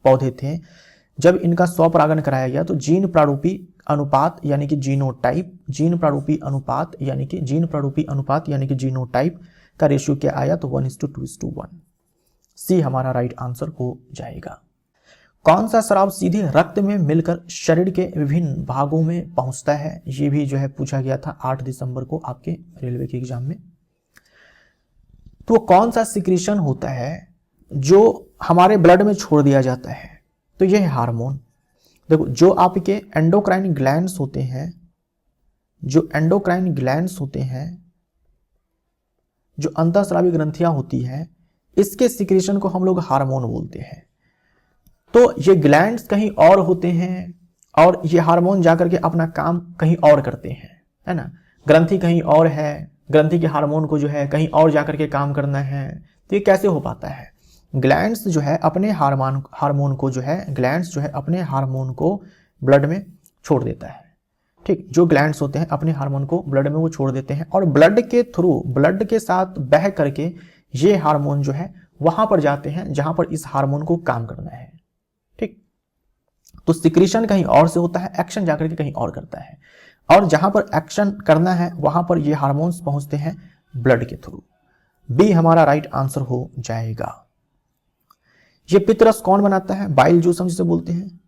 [SPEAKER 1] पौधे थे, जब इनका 100 परागण कराया गया तो जीन प्रारूपी अनुपात यानी कि जीनोटाइप, जीन प्रारूपी अनुपात यानी कि जीनोटाइप का रेशियो क्या आया, तो 1:2:1। सी हमारा राइट आंसर हो जाएगा। कौन सा स्राव सीधे रक्त में मिलकर शरीर के विभिन्न भागों में पहुंचता है, ये भी जो है पूछा गया था 8 दिसंबर को आपके रेलवे के एग्जाम में। तो कौन सा सिक्रीशन होता है जो हमारे ब्लड में छोड़ दिया जाता है, तो यह है हार्मोन। देखो जो आपके एंडोक्राइन ग्लैंड्स होते हैं, जो अंतःस्रावी ग्रंथियां होती हैं, इसके सिक्रीशन को हम लोग हार्मोन बोलते हैं। तो ये ग्लैंड्स कहीं और होते हैं और ये हार्मोन जाकर के अपना काम कहीं और करते हैं, है ना। ग्रंथि कहीं और है, ग्रंथि के हार्मोन को जो है कहीं और जाकर के काम करना है, तो ये कैसे हो पाता है। ग्लैंड्स जो है अपने हार्मोन को अपने हार्मोन को ब्लड में छोड़ देता है। ठीक, जो ग्लैंड्स होते हैं अपने हार्मोन को ब्लड में वो छोड़ देते हैं और ब्लड के थ्रू, ब्लड के साथ बह करके ये हार्मोन जो है वहां पर जाते हैं जहां पर इस हार्मोन को काम करना है। ठीक, तो सिक्रीशन कहीं और से होता है, एक्शन जाकर के कहीं और करता है, और जहां पर एक्शन करना है वहां पर ये हार्मोन्स पहुंचते हैं ब्लड के थ्रू। बी हमारा राइट आंसर हो जाएगा। ये पित्तरस कौन बनाता है? बाइल जूस हम जिसे बोलते हैं।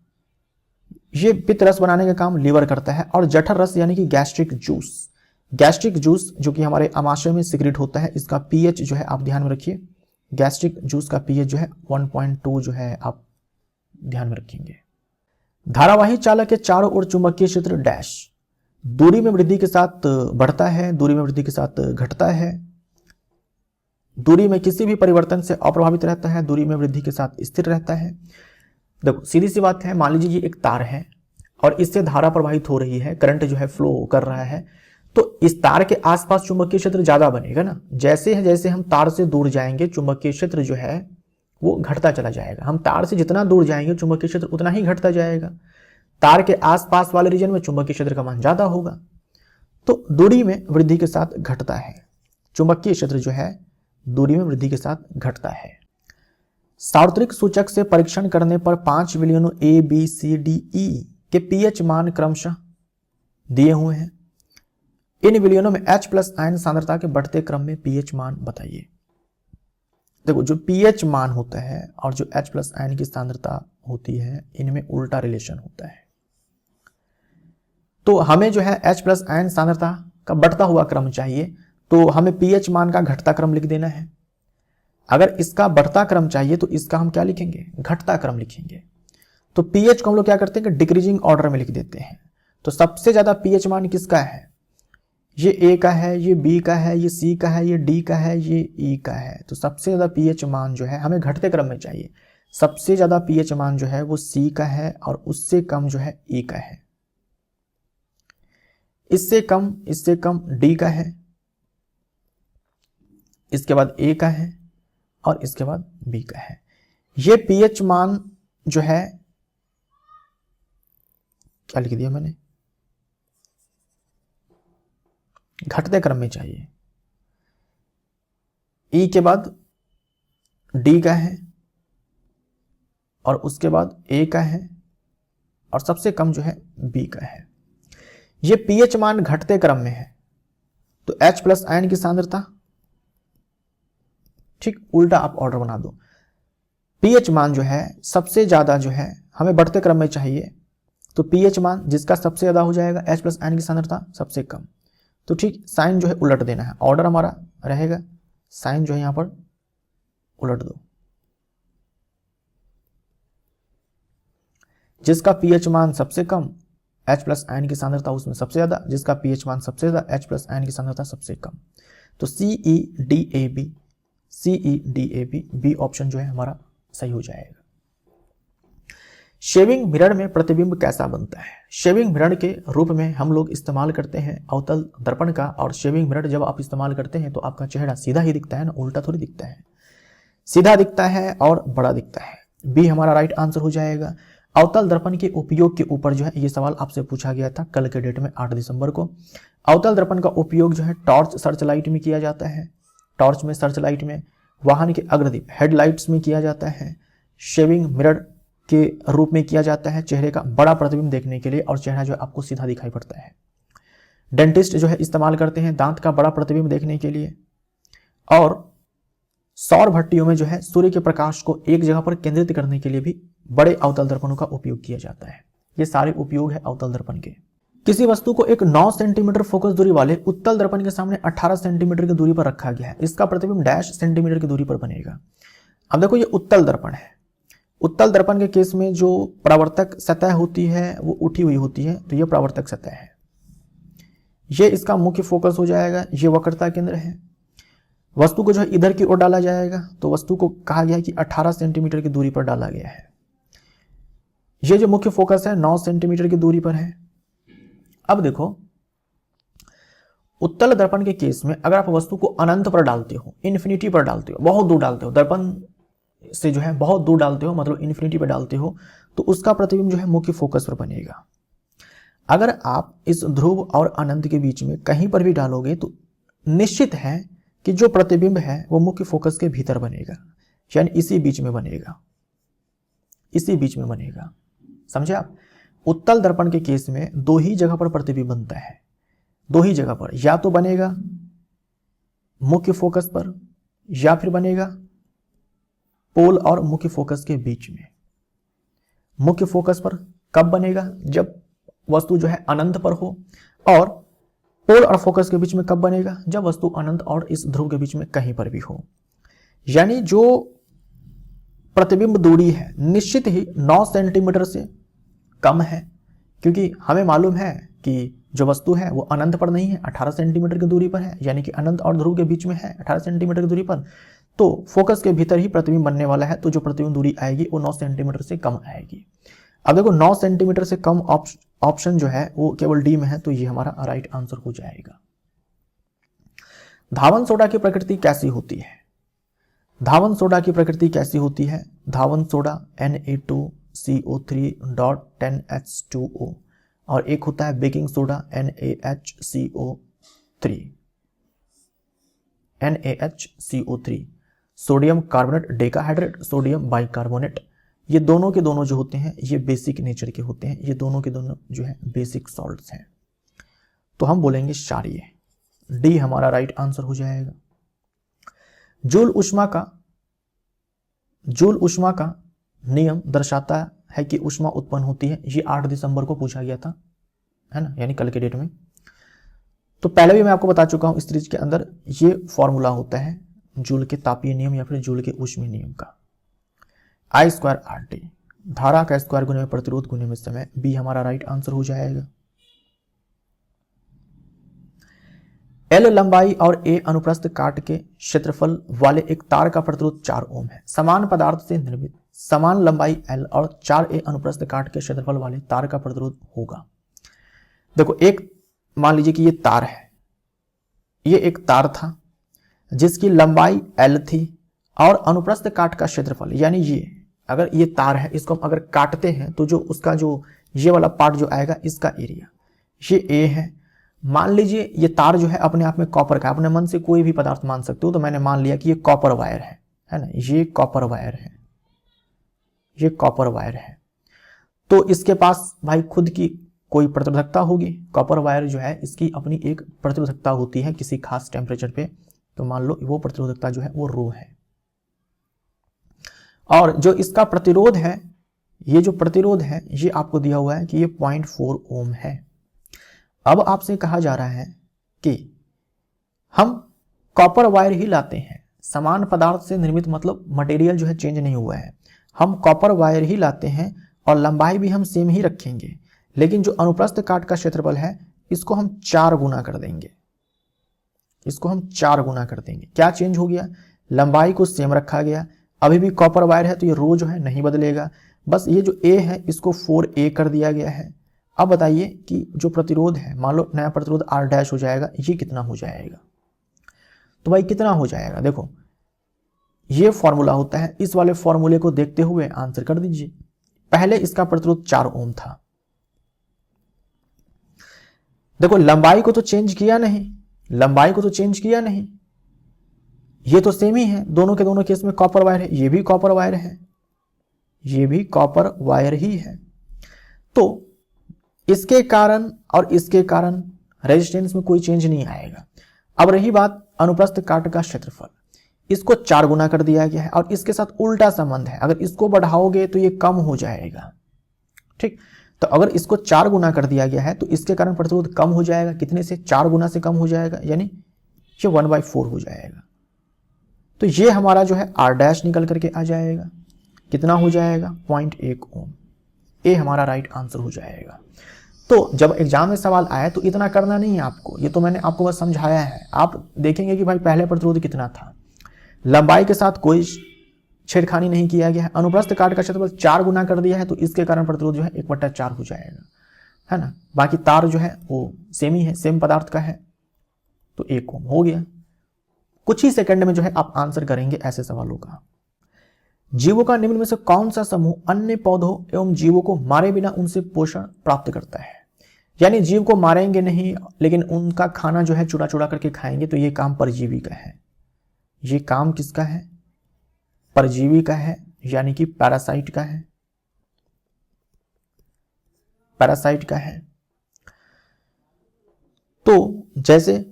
[SPEAKER 1] ये पित्त रस बनाने का काम लीवर करता है। और जठर रस यानी कि गैस्ट्रिक जूस, गैस्ट्रिक जूस जो कि हमारे आमाशय में सिक्रेट होता है, इसका पीएच जो है आप ध्यान में रखिए, गैस्ट्रिक जूस का पीएच जो है 1.2 जो है आप ध्यान में रखेंगे। धारावाही चालक के चारों ओर चुंबकीय क्षेत्र डैश दूरी में वृद्धि के साथ बढ़ता है, दूरी में वृद्धि के साथ घटता है, दूरी में किसी भी परिवर्तन से अप्रभावित रहता है, दूरी में वृद्धि के साथ स्थिर रहता है। देखो सीधी सी बात है, मान लीजिए ये एक तार है और इससे धारा प्रवाहित हो रही है, करंट जो है फ्लो कर रहा है, तो इस तार के आसपास चुंबकीय क्षेत्र ज्यादा बनेगा ना। जैसे हम तार से दूर जाएंगे चुंबकीय क्षेत्र जो है वो घटता चला जाएगा। हम तार से जितना दूर जाएंगे चुंबकीय क्षेत्र उतना ही घटता जाएगा। तार के आसपास वाले रीजन में चुंबकीय क्षेत्र का मान ज्यादा होगा, तो दूरी में वृद्धि के साथ घटता है। चुंबकीय क्षेत्र जो है दूरी में वृद्धि के साथ घटता है। सार्वत्रिक सूचक से परीक्षण करने पर 5 विलयनों A B C D E के पीएच मान क्रमशः दिए हुए हैं। इन विलयनों में H+ आयन सांद्रता के बढ़ते क्रम में पीएच मान बताइए। देखो जो पीएच मान होता है और जो H+ आयन की सांद्रता होती है इनमें उल्टा रिलेशन होता है। तो हमें जो है H+ आयन सांद्रता का बढ़ता हुआ क्रम चाहिए, तो हमें पीएच मान का घटता क्रम लिख देना है। अगर इसका बढ़ता क्रम चाहिए तो इसका हम क्या लिखेंगे? घटता क्रम लिखेंगे। तो पीएच को हम लोग क्या करते हैं कि डिक्रीजिंग ऑर्डर में लिख देते हैं। तो सबसे ज्यादा पीएच मान किसका है? ये ए का है, ये बी का है, ये सी का है, ये डी का है, ये ई का है। तो सबसे ज्यादा पीएच मान जो है हमें घटते क्रम में चाहिए। सबसे ज्यादा पीएच मान जो है वो सी का है और उससे कम जो है ई का है, इससे कम डी का है, इसके बाद ए का है और इसके बाद बी का है। ये पीएच मान जो है क्या लिख दिया मैंने? घटते क्रम में चाहिए। ई के बाद डी का है और उसके बाद ए का है और सबसे कम जो है बी का है। ये पीएच मान घटते क्रम में है, तो H+ आयन की सांद्रता, ठीक उल्टा आप ऑर्डर बना दो। पीएच मान जो है सबसे ज्यादा जो है हमें बढ़ते क्रम में चाहिए, तो पीएच मान जिसका सबसे ज्यादा हो जाएगा H+ आयन की सांद्रता सबसे कम। तो ठीक साइन जो है उलट देना है, ऑर्डर हमारा रहेगा, साइन जो है यहां पर उलट दो। जिसका पीएच मान सबसे कम H+ आयन की सांद्रता उसमें सबसे ज्यादा, जिसका पीएच मान सबसे ज्यादा H+ आयन की सांद्रता सबसे कम। तो CEDAB, CEDAB बी ऑप्शन जो है हमारा सही हो जाएगा। शेविंग मिरर में प्रतिबिंब कैसा बनता है? शेविंग मिरर के रूप में हम लोग इस्तेमाल करते हैं अवतल दर्पण का, और शेविंग मिरर जब आप इस्तेमाल करते हैं तो आपका चेहरा सीधा ही दिखता है ना, उल्टा थोड़ी दिखता है, सीधा दिखता है और बड़ा दिखता है। बी हमारा राइट आंसर हो जाएगा। अवतल दर्पण के उपयोग के ऊपर जो है ये सवाल आपसे पूछा गया था कल के डेट में 8 दिसंबर को। अवतल दर्पण का उपयोग जो है टॉर्च सर्च लाइट में किया जाता है, टॉर्च में, सर्च लाइट में, वाहन के अग्रदीप हेडलाइट्स में किया जाता है, शेविंग मिरर के रूप में किया जाता है चेहरे का बड़ा प्रतिबिंब देखने के लिए, और चेहरा जो है आपको सीधा दिखाई पड़ता है। डेंटिस्ट जो है इस्तेमाल करते हैं दांत का बड़ा प्रतिबिंब देखने के लिए, और सौर भट्टियों में जो है सूर्य के प्रकाश को एक जगह पर केंद्रित करने के लिए भी बड़े अवतल दर्पणों का उपयोग किया जाता है। ये सारे उपयोग है अवतल दर्पण के। किसी वस्तु को एक 9 सेंटीमीटर फोकस दूरी वाले उत्तल दर्पण के सामने 18 सेंटीमीटर की दूरी पर रखा गया है। इसका प्रतिबिंब डैश सेंटीमीटर की दूरी पर बनेगा। अब देखो ये उत्तल दर्पण है। उत्तल दर्पण के केस में जो परावर्तक सतह होती है वो उठी हुई होती है, तो ये परावर्तक सतह है, ये इसका मुख्य फोकस हो जाएगा, ये वक्रता केंद्र है। वस्तु को जो है इधर की ओर डाला जाएगा, तो वस्तु को कहा गया है कि 18 सेंटीमीटर की दूरी पर डाला गया है। ये जो मुख्य फोकस है 9 सेंटीमीटर की दूरी पर है। अब देखो उत्तल दर्पण के केस में अगर आप वस्तु को अनंत पर डालते हो, इन्फिनिटी पर डालते हो, बहुत दूर डालते हो, दर्पण से जो है बहुत दूर डालते हो, मतलब इन्फिनिटी पर डालते हो, तो उसका प्रतिबिंब जो है मुख्य फोकस पर बनेगा। अगर आप इस ध्रुव और अनंत के बीच में कहीं पर भी डालोगे तो निश्चित है कि जो प्रतिबिंब है वो मुख्य फोकस के भीतर बनेगा, यानी इसी बीच में बनेगा, इसी बीच में बनेगा। समझे आप? उत्तल दर्पण के केस में दो ही जगह पर प्रतिबिंब बनता है, दो ही जगह पर, या तो बनेगा मुख्य फोकस पर या फिर बनेगा पोल और मुख्य फोकस के बीच में। मुख्य फोकस पर कब बनेगा? जब वस्तु जो है अनंत पर हो, और पोल और फोकस के बीच में कब बनेगा? जब वस्तु अनंत और इस ध्रुव के बीच में कहीं पर भी हो। यानी जो प्रतिबिंब दूरी है निश्चित ही 9 सेंटीमीटर से कम है, क्योंकि हमें मालूम है कि जो वस्तु है वो अनंत पर नहीं है, 18 सेंटीमीटर की दूरी पर है, यानी कि अनंत और ध्रुव के बीच में है 18 सेंटीमीटर की दूरी पर, तो फोकस के भीतर ही प्रतिबिंब बनने वाला है, तो जो प्रतिबिंब दूरी आएगी वो 9 सेंटीमीटर से कम आएगी। अब देखो 9 सेंटीमीटर से कम ऑप्शन जो है वो केवल डी में है, तो ये हमारा राइट आंसर हो जाएगा। धावन सोडा की प्रकृति कैसी होती है? धावन सोडा की प्रकृति कैसी होती है? धावन सोडा Na2CO3.10H2O, और एक होता है baking soda NaHCO3, sodium carbonate decahydrate, sodium bicarbonate, ये दोनों के दोनों जो होते हैं ये बेसिक नेचर के होते हैं, ये दोनों के दोनों जो है बेसिक सॉल्ट्स हैं, तो हम बोलेंगे क्षारीय। डी हमारा राइट आंसर हो जाएगा। जूल ऊष्मा का नियम दर्शाता है कि ऊष्मा उत्पन्न होती है, ये 8 दिसंबर को पूछा गया था, है ना, यानी कल के डेट में। तो पहले भी मैं आपको बता चुका हूं इस सीरीज के अंदर, ये फॉर्मूला होता है जूल के तापीय नियम या फिर जूल के ऊष्मीय नियम का। I² RT, धारा का स्क्वायर गुने में प्रतिरोध गुने में समय, बी हमारा राइट आंसर हो जाएगा। L लंबाई और A अनुप्रस्थ काट के क्षेत्रफल वाले एक तार का प्रतिरोध 4 ओम है। समान पदार्थ से निर्मित समान लंबाई L और 4A अनुप्रस्थ काट के क्षेत्रफल वाले तार का प्रतिरोध होगा। देखो, एक मान लीजिए कि ये तार है, ये एक तार था जिसकी लंबाई L थी और अनुप्रस्थ काट का क्षेत्रफल, यानी ये अगर ये तार है, इसको हम अगर काटते हैं तो जो उसका जो ये वाला पार्ट जो आएगा इसका एरिया, ये A है। मान लीजिए ये तार जो है अपने आप में कॉपर का, अपने मन से कोई भी पदार्थ मान सकते हो, तो मैंने मान लिया कि ये कॉपर वायर है ना, ये कॉपर वायर है, ये कॉपर वायर है। तो इसके पास भाई खुद की कोई प्रतिरोधकता होगी। कॉपर वायर जो है इसकी अपनी एक प्रतिरोधकता होती है किसी खास टेम्परेचर पे, तो मान लो वो प्रतिरोधकता जो है वो रो है। और जो इसका प्रतिरोध है, ये जो प्रतिरोध है ये आपको दिया हुआ है कि ये 0.4 ओम है। अब आपसे कहा जा रहा है कि हम कॉपर वायर ही लाते हैं, समान पदार्थ से निर्मित, मतलब मटेरियल जो है चेंज नहीं हुआ है, हम कॉपर वायर ही लाते हैं और लंबाई भी हम सेम ही रखेंगे, लेकिन जो अनुप्रस्थ काट का क्षेत्रफल है इसको हम 4 गुना कर देंगे, इसको हम 4 गुना कर देंगे। क्या चेंज हो गया? लंबाई को सेम रखा गया, अभी भी कॉपर वायर है तो ये रो जो है नहीं बदलेगा, बस ये जो A है इसको 4A कर दिया गया है। अब बताइए कि जो प्रतिरोध है, मान लो नया प्रतिरोध R' हो जाएगा, ये कितना हो जाएगा? तो भाई कितना हो जाएगा? देखो, ये फॉर्मूला होता है, इस वाले फॉर्मूले को देखते हुए आंसर कर दीजिए। पहले इसका प्रतिरोध 4 ओम था, देखो लंबाई को तो चेंज किया नहीं, लंबाई को तो चेंज किया नहीं, ये तो सेम ही है, दोनों के दोनों केस में कॉपर वायर है, ये भी कॉपर वायर है, ये भी कॉपर वायर ही है। तो इसके कारण और इसके कारण रेजिस्टेंस में कोई चेंज नहीं आएगा। अब रही बात अनुप्रस्थ काट का क्षेत्रफल, इसको 4 गुना कर दिया गया है और इसके साथ उल्टा संबंध है, अगर इसको बढ़ाओगे तो ये कम हो जाएगा, ठीक। तो अगर इसको 4 गुना कर दिया गया है तो इसके कारण प्रतिरोध कम हो जाएगा, कितने से? 4 गुना से कम हो जाएगा, यानी ये 1/4 हो जाएगा। तो ये हमारा जो है R' निकल करके आ जाएगा, कितना हो जाएगा? 0.1 ओम। ए हमारा राइट आंसर हो जाएगा। तो जब एग्जाम में सवाल आया तो इतना करना नहीं है आपको, ये तो मैंने आपको बस समझाया है। आप देखेंगे कि भाई पहले प्रतिरोध कितना था, लंबाई के साथ कोई छेड़खानी नहीं किया गया है, अनुप्रस्थ काट का क्षेत्रफल 4 गुना कर दिया है, तो इसके कारण प्रतिरोध जो है 1/4 हो जाएगा, है ना। बाकी तार जो है वो सेम ही है, सेम पदार्थ का है, तो 1 ओम हो गया। कुछ ही सेकंड में जो है आप आंसर करेंगे ऐसे सवालों का। जीवों का निम्न में से कौन सा समूह अन्य पौधों एवं जीवों को मारे बिना उनसे पोषण प्राप्त करता है? यानी जीव को मारेंगे नहीं, लेकिन उनका खाना जो है चुरा चुरा करके खाएंगे, तो ये काम परजीवी का है। ये काम किसका है? परजीवी का है, यानी कि पैरासाइट का है। पैरासाइट का है। तो जैसे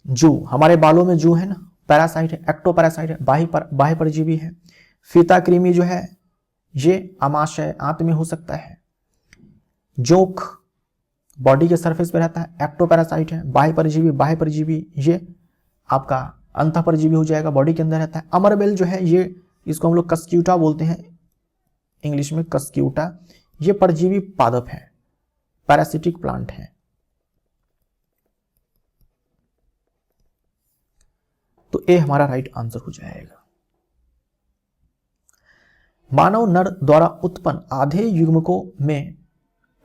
[SPEAKER 1] जू, हमारे बालों में जू है ना, पैरासाइट है, एक्टोपैरासाइट है, बाह्य परजीवी है। फीता कृमि जो है ये आमाशय आंत में हो सकता है। जोंक बॉडी के सरफेस पे रहता है, एक्टोपैरासाइट है। बाह्य परजीवी ये आपका अंतः परजीवी हो जाएगा, बॉडी के अंदर रहता है। अमरबेल जो है ये, इसको हम लोग कस्क्यूटा बोलते हैं, इंग्लिश में कस्क्यूटा। ये परजीवी पादप है, पैरासिटिक प्लांट है। तो ए हमारा राइट आंसर हो जाएगा। मानव नर द्वारा उत्पन्न आधे युग्मकों में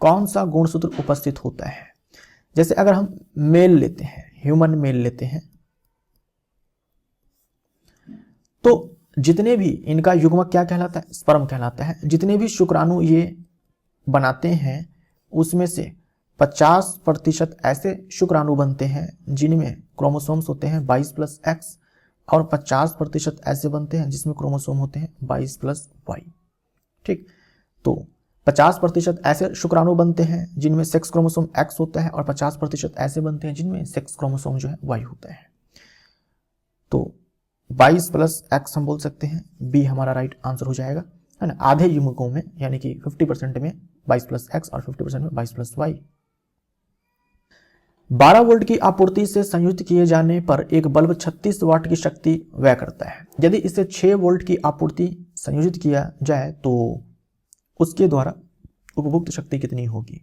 [SPEAKER 1] कौन सा गुणसूत्र उपस्थित होता है? जैसे अगर हम मेल लेते हैं, ह्यूमन मेल लेते हैं, तो जितने भी इनका युग्मक क्या कहलाता है? स्पर्म कहलाता है। जितने भी शुक्राणु ये बनाते हैं उसमें से 50% ऐसे शुक्राणु बनते हैं जिनमें क्रोमोसोम्स होते हैं 22+X, और 50% ऐसे बनते हैं जिसमें क्रोमोसोम होते हैं 22+Y। ठीक, तो 50% ऐसे शुक्राणु बनते हैं जिनमें सेक्स क्रोमोसोम X होता है, और 50% ऐसे बनते हैं जिनमें सेक्स क्रोमोसोम जो है Y होता है। तो 22+X हम बोल सकते हैं, बी हमारा राइट आंसर हो जाएगा, है ना। आधे युग्मकों में, यानी कि 50% में 22+X और 50% में 22+Y। 12 वोल्ट की आपूर्ति से संयुक्त किए जाने पर एक बल्ब 36 वाट की शक्ति व्यय करता है। यदि इसे 6 वोल्ट की आपूर्ति संयोजित किया जाए तो उसके द्वारा उपभोक्त शक्ति कितनी होगी?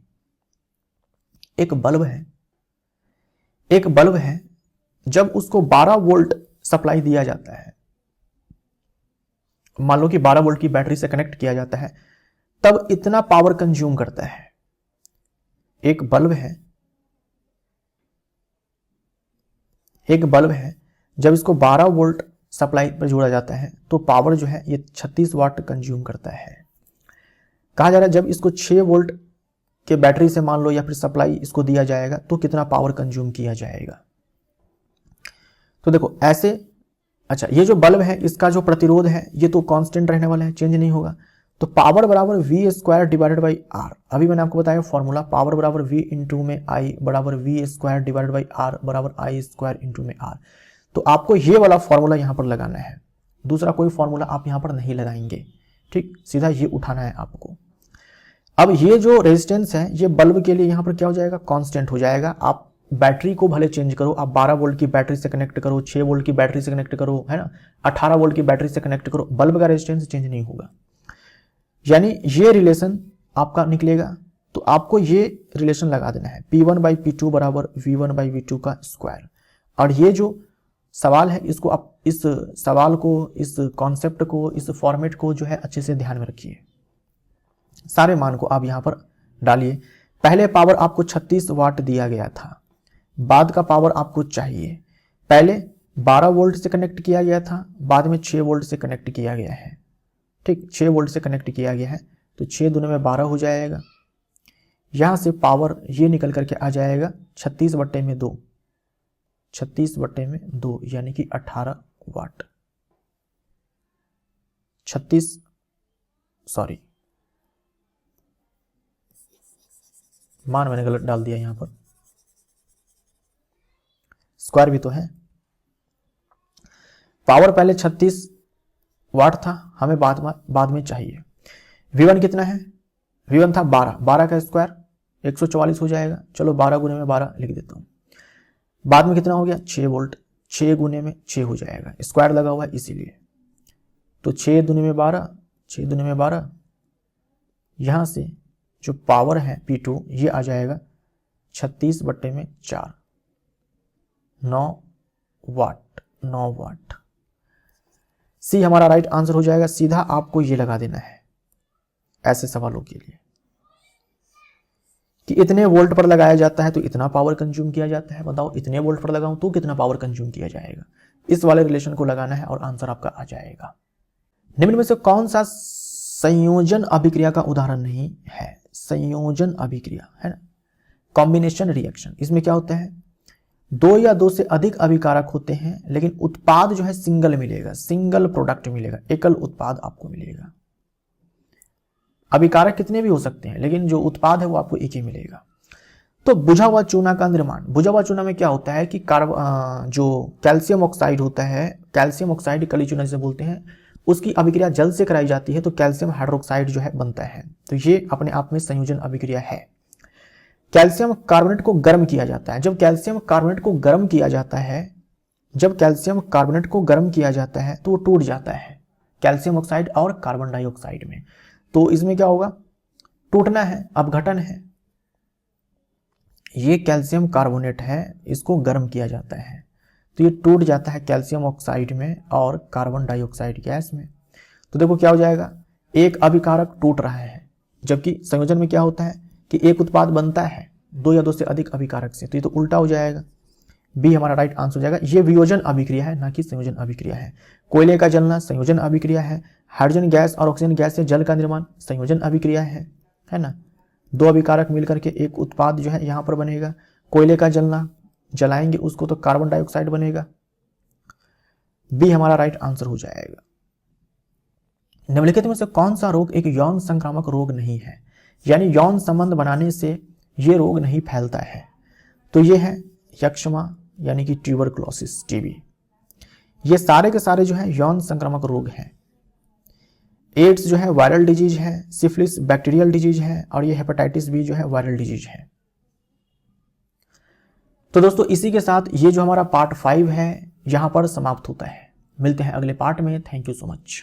[SPEAKER 1] एक बल्ब है, जब उसको 12 वोल्ट सप्लाई दिया जाता है, मान लो कि 12 वोल्ट की बैटरी से कनेक्ट किया जाता है, तब इतना पावर कंज्यूम करता है। एक बल्ब है, जब इसको 12 वोल्ट सप्लाई पर जोड़ा जाता है तो पावर जो है ये 36 वाट कंज्यूम करता है। कहा जा रहा है जब इसको 6 वोल्ट के बैटरी से मान लो या फिर सप्लाई इसको दिया जाएगा तो कितना पावर कंज्यूम किया जाएगा। तो देखो ऐसे, अच्छा ये जो बल्ब है इसका जो प्रतिरोध है ये तो कांस्टेंट रहने वाला है, चेंज नहीं होगा। तो पावर बराबर V² डिवाइडेड बाई R। अभी मैंने आपको बताया फॉर्मूला, पावर बराबर V इंटू में I बराबर V² डिवाइडेड बाई R बराबर I² इंटू में R। तो आपको ये वाला फॉर्मूला यहाँ पर लगाना है, दूसरा कोई फॉर्मूला आप यहाँ पर नहीं लगाएंगे। ठीक, सीधा ये उठाना है आपको। अब ये जो रेजिस्टेंस है ये बल्ब के लिए यहाँ पर क्या हो जाएगा? कांस्टेंट हो जाएगा। आप बैटरी को भले चेंज करो, आप 12 वोल्ट की बैटरी से कनेक्ट करो, 6 वोल्ट की बैटरी से कनेक्ट करो, है ना, 18 वोल्ट की बैटरी से कनेक्ट करो, बल्ब का रेजिस्टेंस चेंज नहीं होगा। यानी ये रिलेशन आपका निकलेगा। तो आपको ये रिलेशन लगा देना है, P1/P2 बराबर V1/V2 का स्क्वायर। और ये जो सवाल है इसको आप इस सवाल को, इस कॉन्सेप्ट को, इस फॉर्मेट को जो है अच्छे से ध्यान में रखिए। सारे मान को आप यहाँ पर डालिए। पहले पावर आपको 36 वाट दिया गया था, बाद का पावर आपको चाहिए। पहले 12 वोल्ट से कनेक्ट किया गया था, बाद में 6 वोल्ट से कनेक्ट किया गया है। ठीक, 6 वोल्ट से कनेक्ट किया गया है तो 6 दूनी में 12 हो जाएगा। यहां से पावर ये निकल करके आ जाएगा 36/2, 36/2 यानी कि 18 वाट। 36, सॉरी मान मैंने गलत डाल दिया, यहां पर स्क्वायर भी तो है। पावर पहले 36 वाट था, हमें बाद में चाहिए। V1 कितना है? V1 था 12, 12 का स्क्वायर 144 हो जाएगा। चलो 12 गुने में 12 लिख देता हूं। बाद में कितना हो गया? 6 वोल्ट, 6 गुने में 6 हो जाएगा, स्क्वायर लगा हुआ है इसीलिए। तो 6 दूनी में 12, 6 दूनी में 12, यहां से जो पावर है P2 ये आ जाएगा 36/4, 9 वाट, 9 वाट। सी हमारा राइट आंसर हो जाएगा। सीधा आपको ये लगा देना है ऐसे सवालों के लिए कि इतने वोल्ट पर लगाया जाता है तो इतना पावर कंज्यूम किया जाता है। बताओ इतने वोल्ट पर लगाऊं तो कितना पावर कंज्यूम किया जाएगा। इस वाले रिलेशन को लगाना है और आंसर आपका आ जाएगा। निम्न में से कौन सा संयोजन अभिक्रिया का उदाहरण नहीं है? संयोजन अभिक्रिया, है ना, कॉम्बिनेशन रिएक्शन। इसमें क्या होता है, 2 या 2 से अधिक अभिकारक होते हैं, लेकिन उत्पाद जो है सिंगल मिलेगा, सिंगल प्रोडक्ट मिलेगा, एकल उत्पाद आपको मिलेगा। अभिकारक कितने भी हो सकते हैं, लेकिन जो उत्पाद है वो आपको एक ही मिलेगा। तो बुझा हुआ चूना का निर्माण, बुझा हुआ चूना में क्या होता है कि जो कैल्शियम ऑक्साइड होता है, कैल्शियम ऑक्साइड कली चूना जिसे बोलते हैं, उसकी अभिक्रिया जल से कराई जाती है तो कैल्शियम हाइड्रोक्साइड जो है बनता है। तो ये अपने आप में संयोजन अभिक्रिया है। कैल्शियम कार्बोनेट को गर्म किया जाता है। जब कैल्शियम कार्बोनेट को गर्म किया जाता है, जब कैल्शियम कार्बोनेट को गर्म किया जाता है तो वो टूट जाता है कैल्शियम ऑक्साइड और कार्बन डाइऑक्साइड में। तो इसमें क्या होगा, टूटना है, अपघटन है। ये कैल्शियम कार्बोनेट है, इसको गर्म किया जाता है तो ये टूट जाता है कैल्शियम ऑक्साइड में और कार्बन डाइऑक्साइड गैस में। तो देखो क्या हो जाएगा, एक अभिकारक टूट रहा है, जबकि संयोजन में क्या होता है कि एक उत्पाद बनता है 2 या 2 से अधिक अभिकारक से। तो ये तो उल्टा हो जाएगा, बी हमारा राइट आंसर हो जाएगा। ये वियोजन अभिक्रिया है, ना कि संयोजन अभिक्रिया है। कोयले का जलना संयोजन अभिक्रिया है। हाइड्रोजन गैस और ऑक्सीजन गैस से जल का निर्माण संयोजन अभिक्रिया है ना। 2 अभिकारक मिलकर के एक उत्पाद जो है यहां पर बनेगा। कोयले का जलना, जलाएंगे उसको तो कार्बन डाइऑक्साइड बनेगा। बी हमारा राइट आंसर हो जाएगा। निम्नलिखित में से कौन सा रोग एक यौन संक्रामक रोग नहीं है, यानी यौन संबंध बनाने से ये रोग नहीं फैलता है? तो ये है यक्ष्मा यानी कि ट्यूबरकुलोसिस, टीबी। ये सारे के सारे जो है यौन संक्रामक रोग हैं। एड्स जो है वायरल डिजीज है, सिफिलिस बैक्टीरियल डिजीज है, और ये हेपेटाइटिस बी जो है वायरल डिजीज है। तो दोस्तों इसी के साथ ये जो हमारा पार्ट 5 है यहां पर समाप्त होता है। मिलते हैं अगले पार्ट में। Thank you so much.